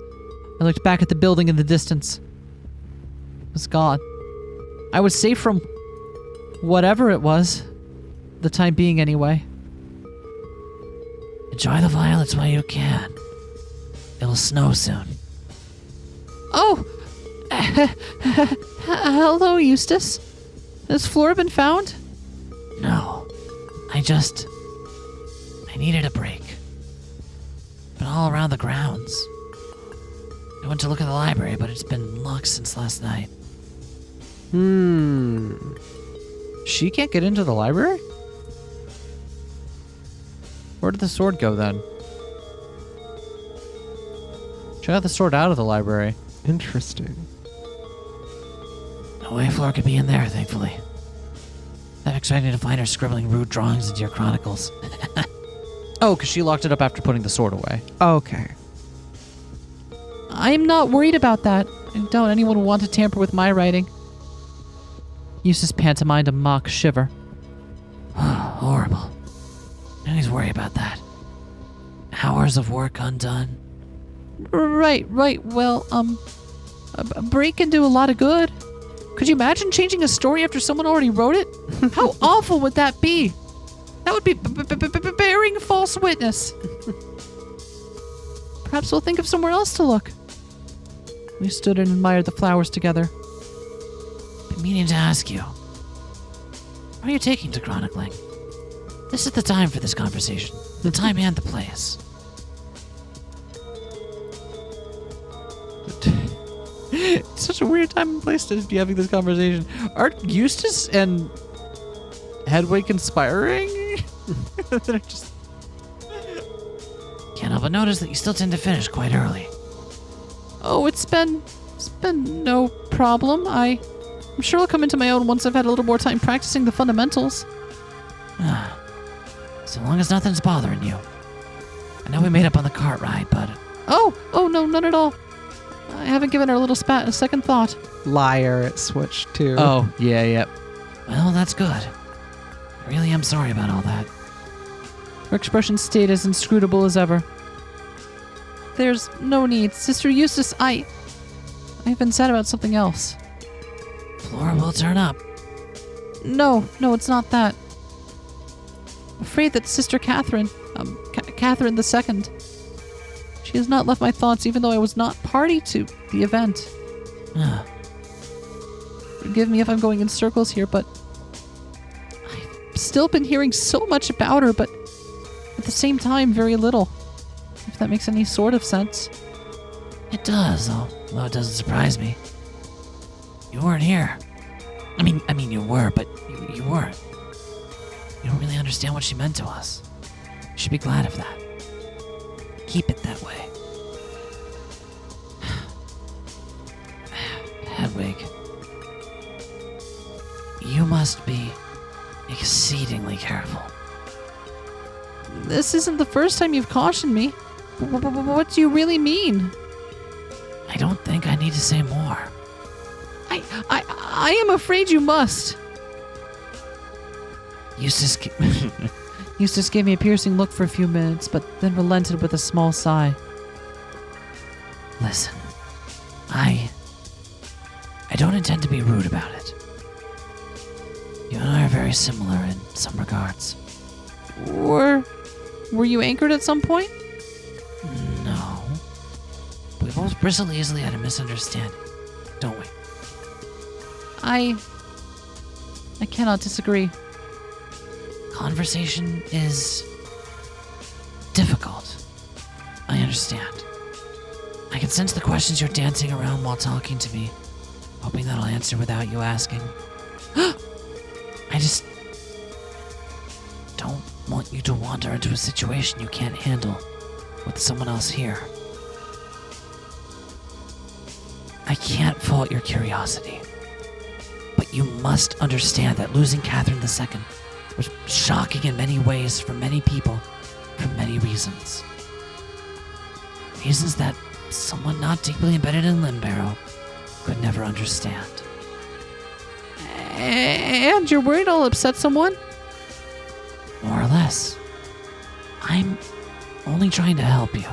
I looked back at the building in the distance. It was gone. I was safe from whatever it was, the time being anyway. Enjoy the violets while you can. It'll snow soon. Oh! Hello, Eustace. Has Flora been found? No. I needed a break. Been all around the grounds. I went to look at the library, but it's been locked since last night. She can't get into the library? Where did the sword go then? She got the sword out of the library. Interesting. No way Flora could be in there, thankfully. I'm expecting to find her scribbling rude drawings into your chronicles. Oh, because she locked it up after putting the sword away. Okay. I'm not worried about that. I doubt anyone will want to tamper with my writing. Eustace pantomimed a mock shiver. Horrible. Nobody's worried about that. Hours of work undone. Right. Well, a break can do a lot of good. Could you imagine changing a story after someone already wrote it? How awful would that be? That would be bearing false witness. Perhaps we'll think of somewhere else to look. We stood and admired the flowers together. Been meaning to ask you. What are you taking to chronicling? This is the time for this conversation. The time and the place. It's such a weird time and place to be having this conversation. Aren't Eustace and Hedwig conspiring? They're just... Can't help but notice that you still tend to finish quite early. Oh, it's been no problem. I'm sure I'll come into my own once I've had a little more time practicing the fundamentals. So long as nothing's bothering you. I know we made up on the cart ride, but... Oh, no, none at all. I haven't given her a little spat a second thought. Liar, it switched too. Oh, yeah. Well, that's good. I really am sorry about all that. Her expression stayed as inscrutable as ever. There's no need. Sister Eustace, I've been sad about something else. Flora will turn up. No, it's not that. I'm afraid that Sister Catherine, Catherine II, she has not left my thoughts even though I was not party to the event. Forgive me if I'm going in circles here, but I've still been hearing so much about her, but at the same time, very little. If that makes any sort of sense. It does, although it doesn't surprise me. You weren't here. I mean, you were, but you weren't. You don't really understand what she meant to us. You should be glad of that. Keep it that way. Hedwig, you must be exceedingly careful. This isn't the first time you've cautioned me. What do you really mean? I don't think I need to say more. I am afraid you must. Eustace gave me a piercing look for a few minutes, but then relented with a small sigh. Listen, I don't intend to be rude about it. You and I are very similar in some regards. Were you anchored at some point? No. We both bristle easily at a misunderstanding, don't we? I cannot disagree. Conversation is difficult. I understand. I can sense the questions you're dancing around while talking to me, hoping that I'll answer without you asking. I just don't want you to wander into a situation you can't handle with someone else here. I can't fault your curiosity, but you must understand that losing Catherine II was shocking in many ways for many people, for many reasons. Reasons that someone not deeply embedded in Limbarrow could never understand. And you're worried I'll upset someone? More or less. I'm only trying to help you.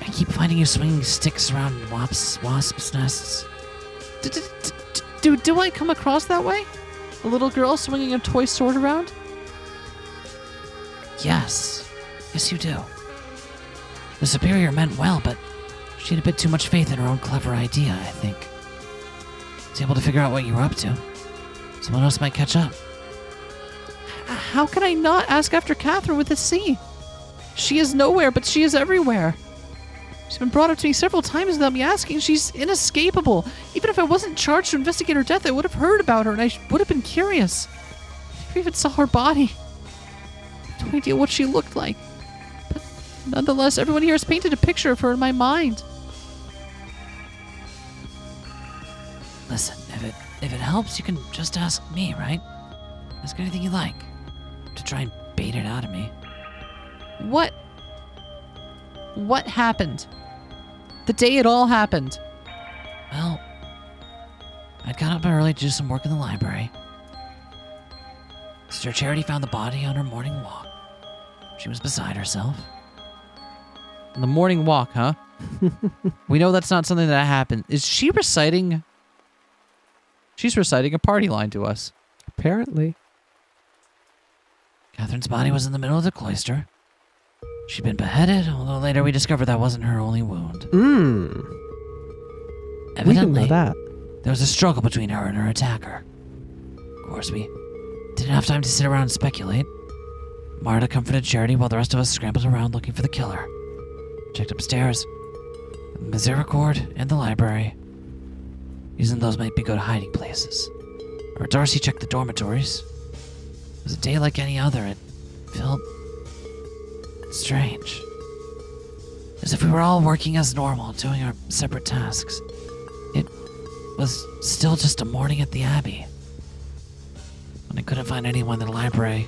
I keep finding you swinging sticks around wasps' nests. Do I come across that way? A little girl swinging a toy sword around? Yes you do. The superior meant well, but she had a bit too much faith in her own clever idea, I think. Was able to figure out what you were up to. Someone else might catch up. How can I not ask after Catherine with a C? She is nowhere, but she is everywhere. She's been brought up to me several times without me asking. She's inescapable. Even if I wasn't charged to investigate her death, I would have heard about her and I would have been curious. I even saw her body. No idea what she looked like. But nonetheless, everyone here has painted a picture of her in my mind. Listen, if it helps, you can just ask me, right? Ask anything you like. To try and bait it out of me. What happened? The day it all happened. Well, I'd got up early to do some work in the library. Sister Charity found the body on her morning walk. She was beside herself. The morning walk, huh? We know that's not something that happened. Is she reciting? She's reciting a party line to us. Apparently. Catherine's body was in the middle of the cloister. She'd been beheaded, although later we discovered that wasn't her only wound. We didn't Evidently, know that. there was a struggle between her and her attacker. Of course, we didn't have time to sit around and speculate. Marta comforted Charity while the rest of us scrambled around looking for the killer. Checked upstairs, Misericorde, and the library. Using those might be good hiding places. Or Darcy checked the dormitories. It was a day like any other. It felt strange. As if we were all working as normal, doing our separate tasks. It was still just a morning at the abbey. When I couldn't find anyone in the library,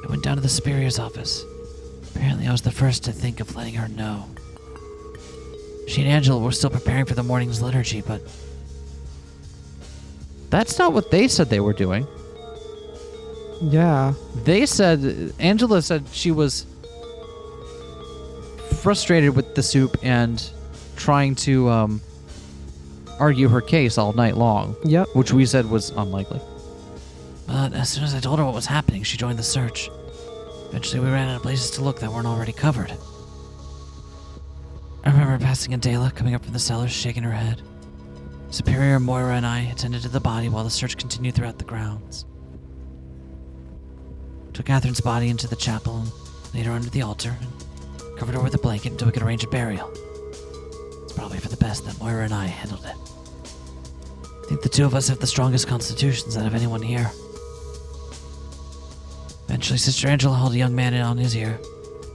I went down to the superior's office. Apparently I was the first to think of letting her know. She and Angela were still preparing for the morning's liturgy, but That's not what they said they were doing. Yeah. They said, Angela said she was frustrated with the soup and trying to argue her case all night long, Yep. which we said was unlikely. But as soon as I told her what was happening, she joined the search. Eventually, we ran out of places to look that weren't already covered. I remember passing Adela coming up from the cellars, shaking her head. Superior Moira and I attended to the body while the search continued throughout the grounds. Took Catherine's body into the chapel and laid her under the altar and covered her with a blanket until we could arrange a burial. It's probably for the best that Moira and I handled it. I think the two of us have the strongest constitutions out of anyone here. Eventually, Sister Angela held a young man on his ear.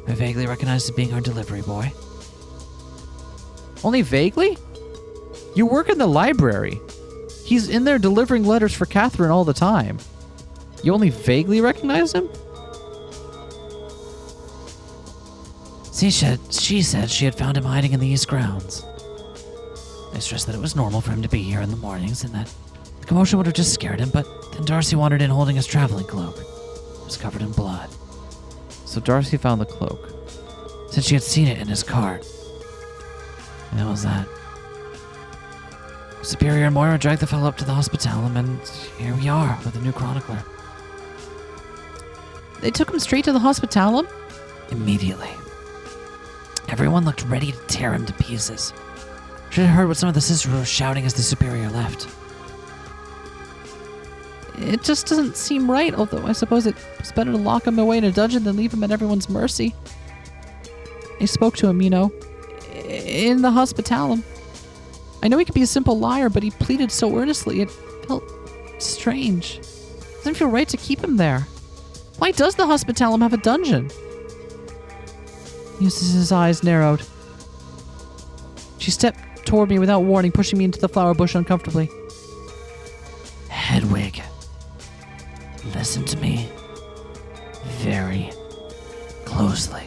I vaguely recognized as being our delivery boy. Only vaguely? You work in the library. He's in there delivering letters for Catherine all the time. You only vaguely recognize him? She said she had found him hiding in the east grounds. I stressed that it was normal for him to be here in the mornings and that the commotion would have just scared him, but then Darcy wandered in holding his traveling cloak. It was covered in blood. So Darcy found the cloak. Said she had seen it in his cart. And that was that. Superior and Moira dragged the fellow up to the hospitalum, and here we are with a new chronicler. They took him straight to the hospitalum? Immediately. Everyone looked ready to tear him to pieces. Should have heard what some of the sisters were shouting as the superior left. It just doesn't seem right, although I suppose it was better to lock him away in a dungeon than leave him at everyone's mercy. I spoke to him, in the hospitalum. I know he could be a simple liar, but he pleaded so earnestly, it felt strange. It doesn't feel right to keep him there. Why does the hospitalum have a dungeon? Eustace's eyes narrowed. She stepped toward me without warning, pushing me into the flower bush uncomfortably. Hedwig, listen to me very closely.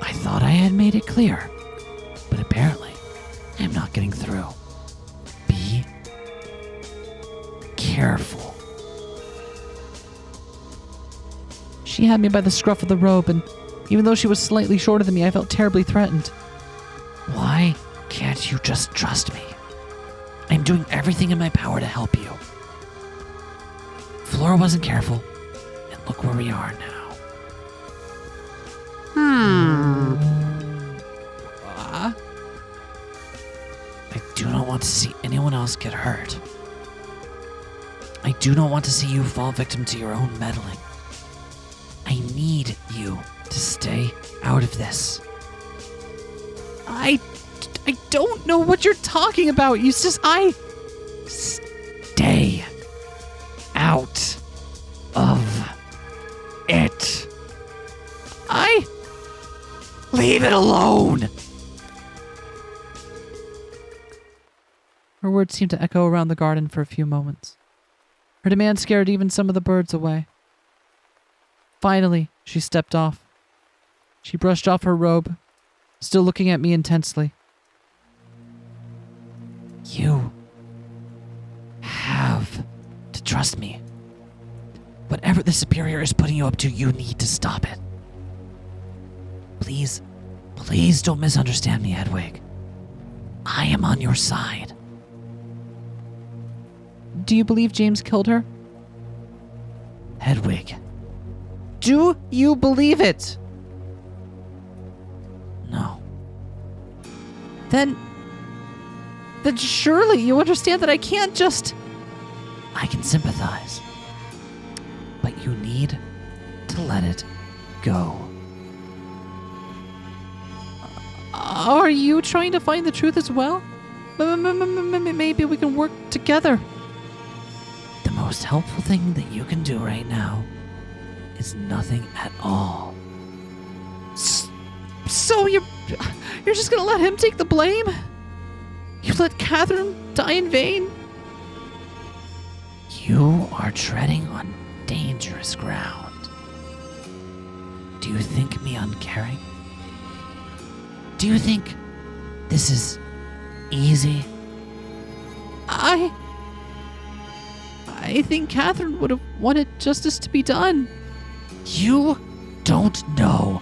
I thought I had made it clear, but apparently I'm not getting through. Be careful. She had me by the scruff of the robe, and even though she was slightly shorter than me, I felt terribly threatened. Why can't you just trust me? I'm doing everything in my power to help you. Flora wasn't careful, and look where we are now. I do not want to see anyone else get hurt. I do not want to see you fall victim to your own meddling. I need you to stay out of this. I don't know what you're talking about, Eustace. Stay out of it. Leave it alone! Her words seemed to echo around the garden for a few moments. Her demand scared even some of the birds away. Finally, she stepped off. She brushed off her robe, still looking at me intensely. You have to trust me. Whatever the Superior is putting you up to, you need to stop it. Please don't misunderstand me, Hedwig. I am on your side. Do you believe James killed her? Hedwig, Do you believe it? no. Then surely you understand that I can't just... I can sympathize. But you need to let it go. Are you trying to find the truth as well? Maybe we can work together. The most helpful thing that you can do right now is nothing at all. So you're just gonna let him take the blame? You let Catherine die in vain? You are treading on dangerous ground. Do you think me uncaring? Do you think this is easy? I think Catherine would have wanted justice to be done. You don't know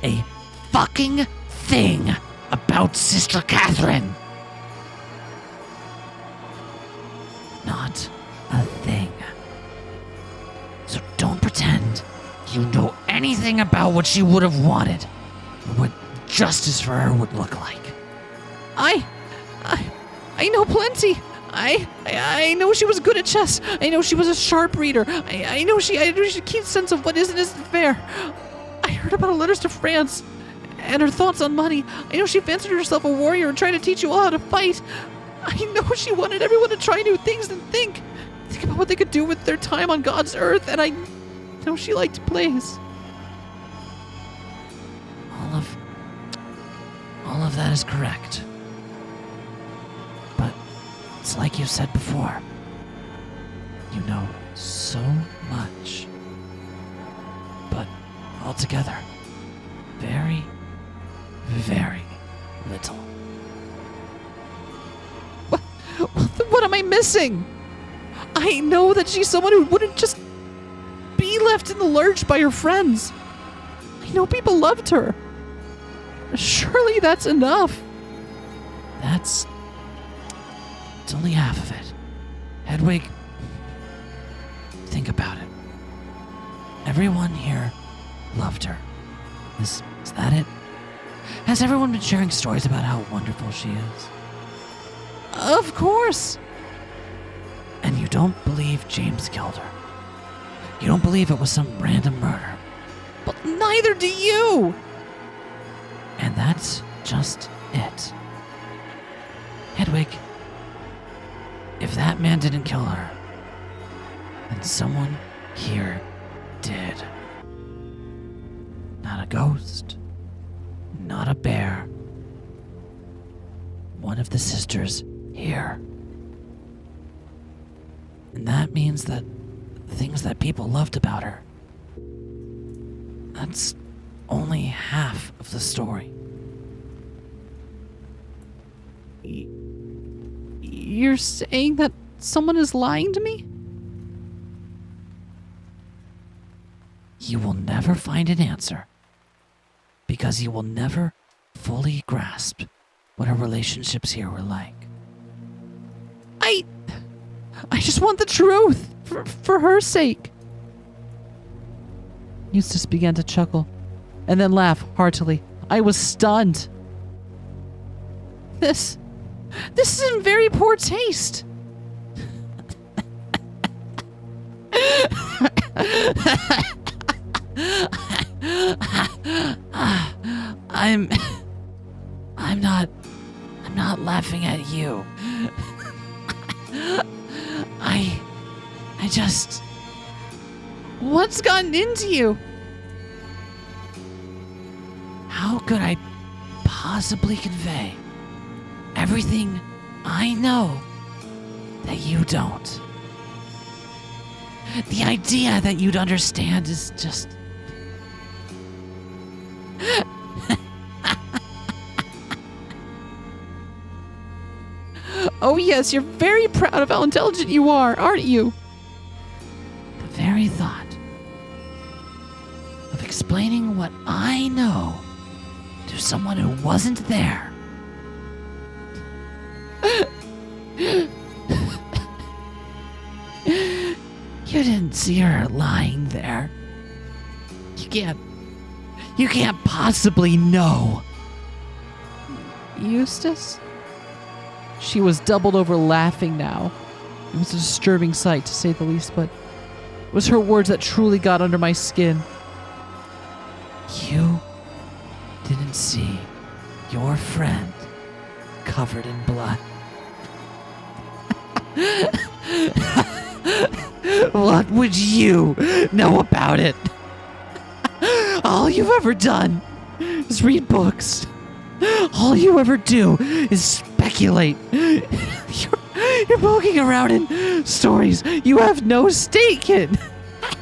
a fucking thing about Sister Catherine. Not a thing. So don't pretend you know anything about what she would have wanted, or what justice for her would look like. I know plenty. I know she was good at chess. I know she was a sharp reader. I know she keeps sense of what is and isn't fair. I heard about her letters to France and her thoughts on money. I know she fancied herself a warrior and tried to teach you all how to fight. I know she wanted everyone to try new things and think about what they could do with their time on God's earth, and I know she liked plays. All of that is correct. But it's like you said before. You know so much. But altogether, very, very little. What am I missing? I know that she's someone who wouldn't just be left in the lurch by her friends. I know people loved her. Surely that's enough. It's only half of it. Hedwig, think about it. Everyone here loved her. Is that it? Has everyone been sharing stories about how wonderful she is? Of course. And you don't believe James killed her. You don't believe it was some random murder. But neither do you. And that's just it. Hedwig, if that man didn't kill her, then someone here did. Not a ghost, not a bear. One of the sisters here. And that means that the things that people loved about her, that's only half of the story. You're saying that someone is lying to me? You will never find an answer because you will never fully grasp what our relationships here were like. I just want the truth for her sake. Eustace began to chuckle and then laugh heartily. I was stunned. This is in very poor taste. I'm not laughing at you. I just... What's gotten into you? How could I possibly convey everything I know that you don't. The idea that you'd understand is just... Oh yes, you're very proud of how intelligent you are, aren't you? The very thought of explaining what I know to someone who wasn't there. You didn't see her lying there. You can't possibly know. Eustace? She was doubled over laughing now. It was a disturbing sight, to say the least, but it was her words that truly got under my skin. You didn't see your friend covered in blood. What would you know about it? All you've ever done is read books. All you ever do is speculate. You're poking around in stories you have no stake in.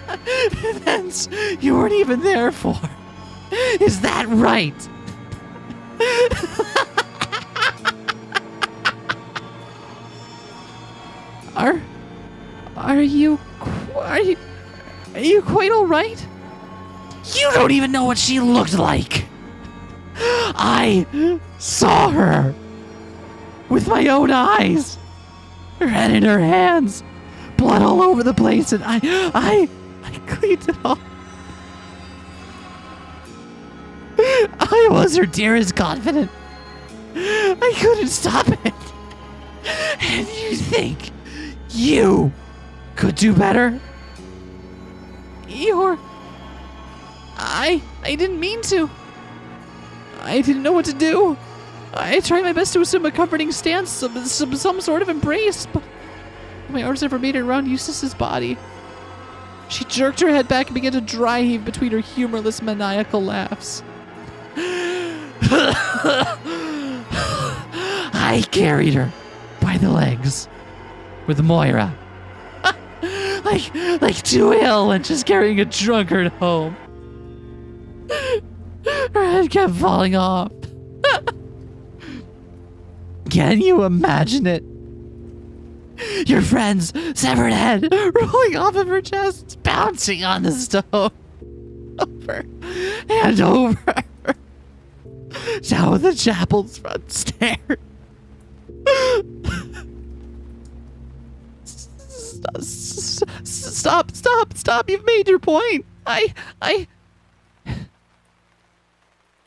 Events you weren't even there for. Is that right? Are you quite all right? You don't even know what she looked like. I saw her with my own eyes. Her head in her hands, blood all over the place, and I cleaned it off. I was her dearest confidant. I couldn't stop it. And you think you could do better? I didn't mean to. I didn't know what to do. I tried my best to assume a comforting stance, some sort of embrace, but my arms never made it around Eustace's body. She jerked her head back and began to dry heave between her humorless, maniacal laughs. I carried her by the legs with Moira. like two ill and just carrying a drunkard home. Her head kept falling off. Can you imagine it? Your friend's severed head rolling off of her chest, bouncing on the stone. Over and over. Down the chapel's front stairs. Stop. You've made your point.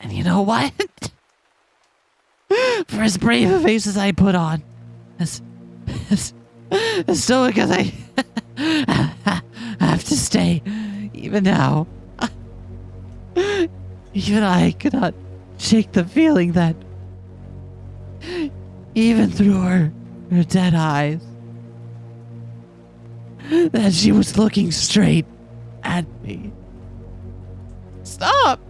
And you know what? For as brave a face as I put on, as stoic as I have to stay, even now, even I could not shake the feeling that, even through her dead eyes, that she was looking straight at me. Stop!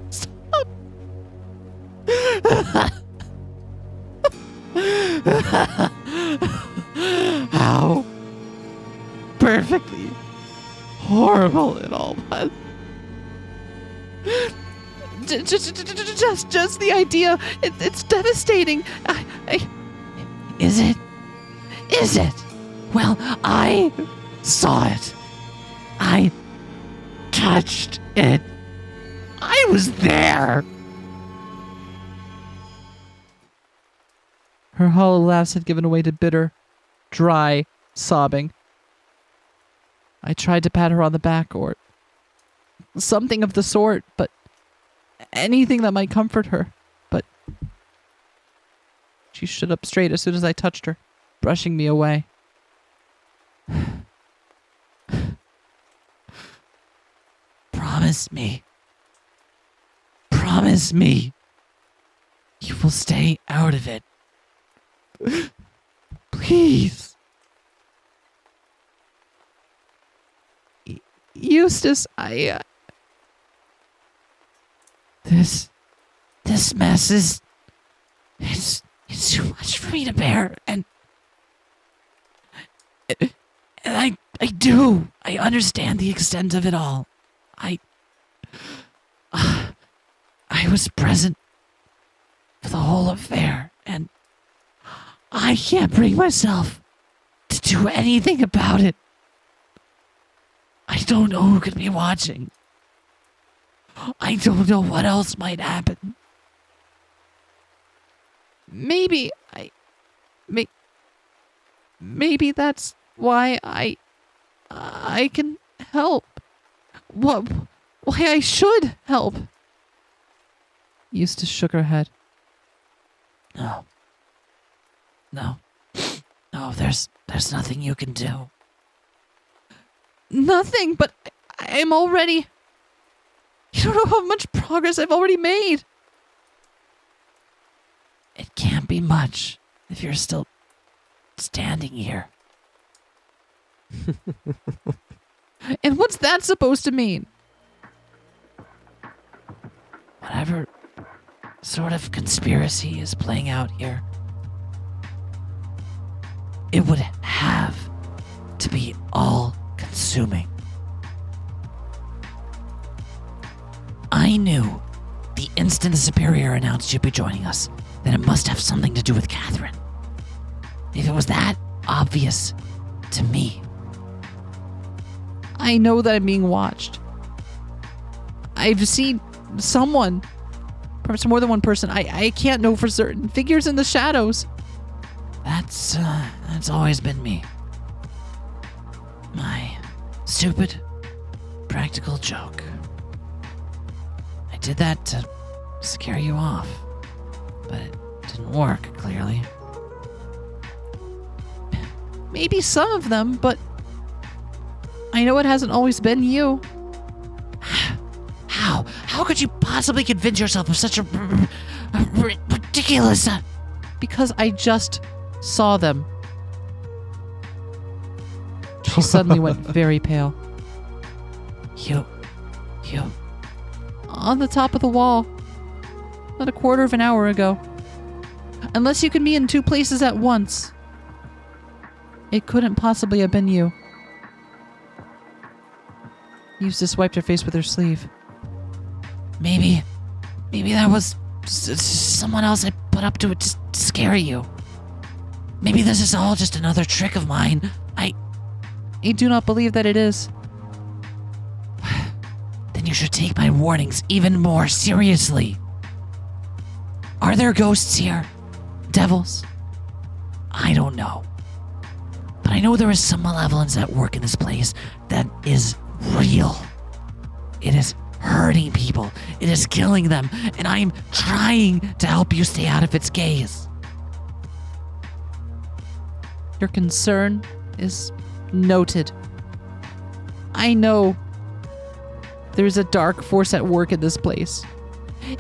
How perfectly horrible it all was. Just the idea. It's devastating. Is it? Well, I saw it. I touched it. I was there. Her hollow laughs had given way to bitter, dry sobbing. I tried to pat her on the back or something of the sort, but anything that might comfort her. But she stood up straight as soon as I touched her, brushing me away. Promise me. You will stay out of it. Please. Eustace, This mess is It's too much for me to bear, and I understand the extent of it all. I was present for the whole affair, and I can't bring myself to do anything about it. I don't know who could be watching. I don't know what else might happen. Maybe that's why I can help. Why I should help. Eustace shook her head. No, there's nothing you can do. Nothing, but I'm already... You don't know how much progress I've already made. It can't be much if you're still standing here. And what's that supposed to mean? Whatever sort of conspiracy is playing out here, it would have to be all-consuming. I knew the instant the Superior announced you'd be joining us that it must have something to do with Catherine. If it was that obvious to me. I know that I'm being watched. I've seen someone, perhaps more than one person. I can't know for certain. Figures in the shadows. That's always been me. My stupid, practical joke. I did that to scare you off, but it didn't work, clearly. Maybe some of them, but I know it hasn't always been you. How? How could you possibly convince yourself of such a ridiculous... Because I just saw them. She suddenly went very pale. You... On the top of the wall. Not a quarter of an hour ago. Unless you can be in two places at once. It couldn't possibly have been you. Eustace wiped her face with her sleeve. Maybe that was someone else I put up to it to scare you. Maybe this is all just another trick of mine. I do not believe that it is. Then you should take my warnings even more seriously. Are there ghosts here? Devils? I don't know. But I know there is some malevolence at work in this place that is real. It is hurting people. It is killing them. And I am trying to help you stay out of its gaze. Your concern is noted. I know there's a dark force at work in this place.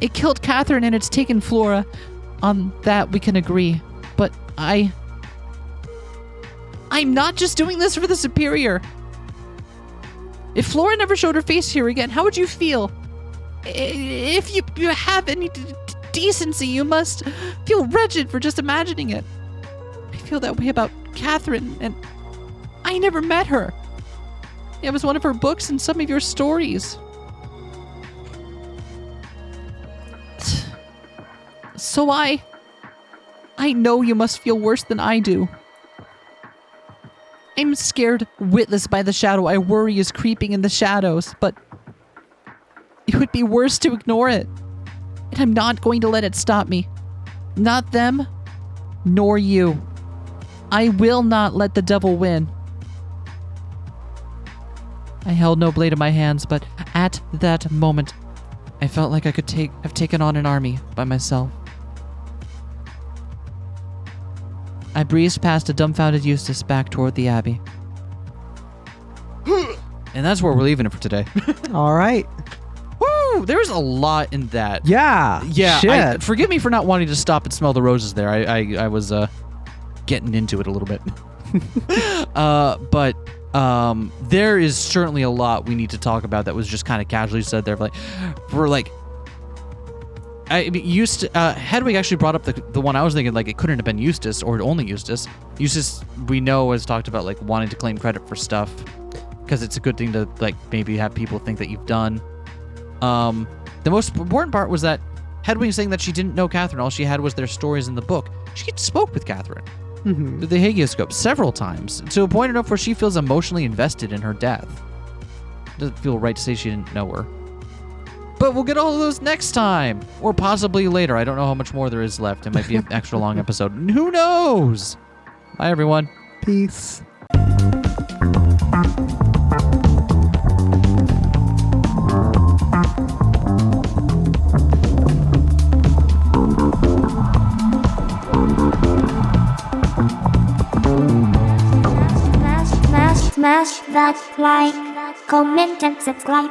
It killed Catherine and it's taken Flora. On that we can agree. But I'm not just doing this for the Superior. If Flora never showed her face here again, how would you feel? If you have any decency, you must feel wretched for just imagining it. I feel that way about Catherine, and I never met her. It was one of her books and some of your stories. So I know you must feel worse than I do. I'm scared witless by the shadow I worry is creeping in the shadows, but it would be worse to ignore it. And I'm not going to let it stop me. Not them, nor you. I will not let the devil win. I held no blade in my hands, but at that moment, I felt like I could have taken on an army by myself. I breezed past a dumbfounded Eustace back toward the abbey. And that's where we're leaving it for today. All right. Woo! There's a lot in that. Yeah. Shit. Forgive me for not wanting to stop and smell the roses there. I was getting into it a little bit. But there is certainly a lot we need to talk about that was just kind of casually said there. Hedwig actually brought up the one I was thinking, like, it couldn't have been Eustace or only Eustace. Eustace, we know, has talked about, like, wanting to claim credit for stuff because it's a good thing to, like, maybe have people think that you've done. The most important part was that Hedwig saying that she didn't know Catherine. All she had was their stories in the book. She spoke with Catherine through the hagioscope several times, to a point enough where she feels emotionally invested in her death. Doesn't feel right to say she didn't know her. But we'll get all of those next time, or possibly later. I don't know how much more there is left. It might be an extra long episode. Who knows? Bye, everyone. Peace. Smash that like, comment and subscribe.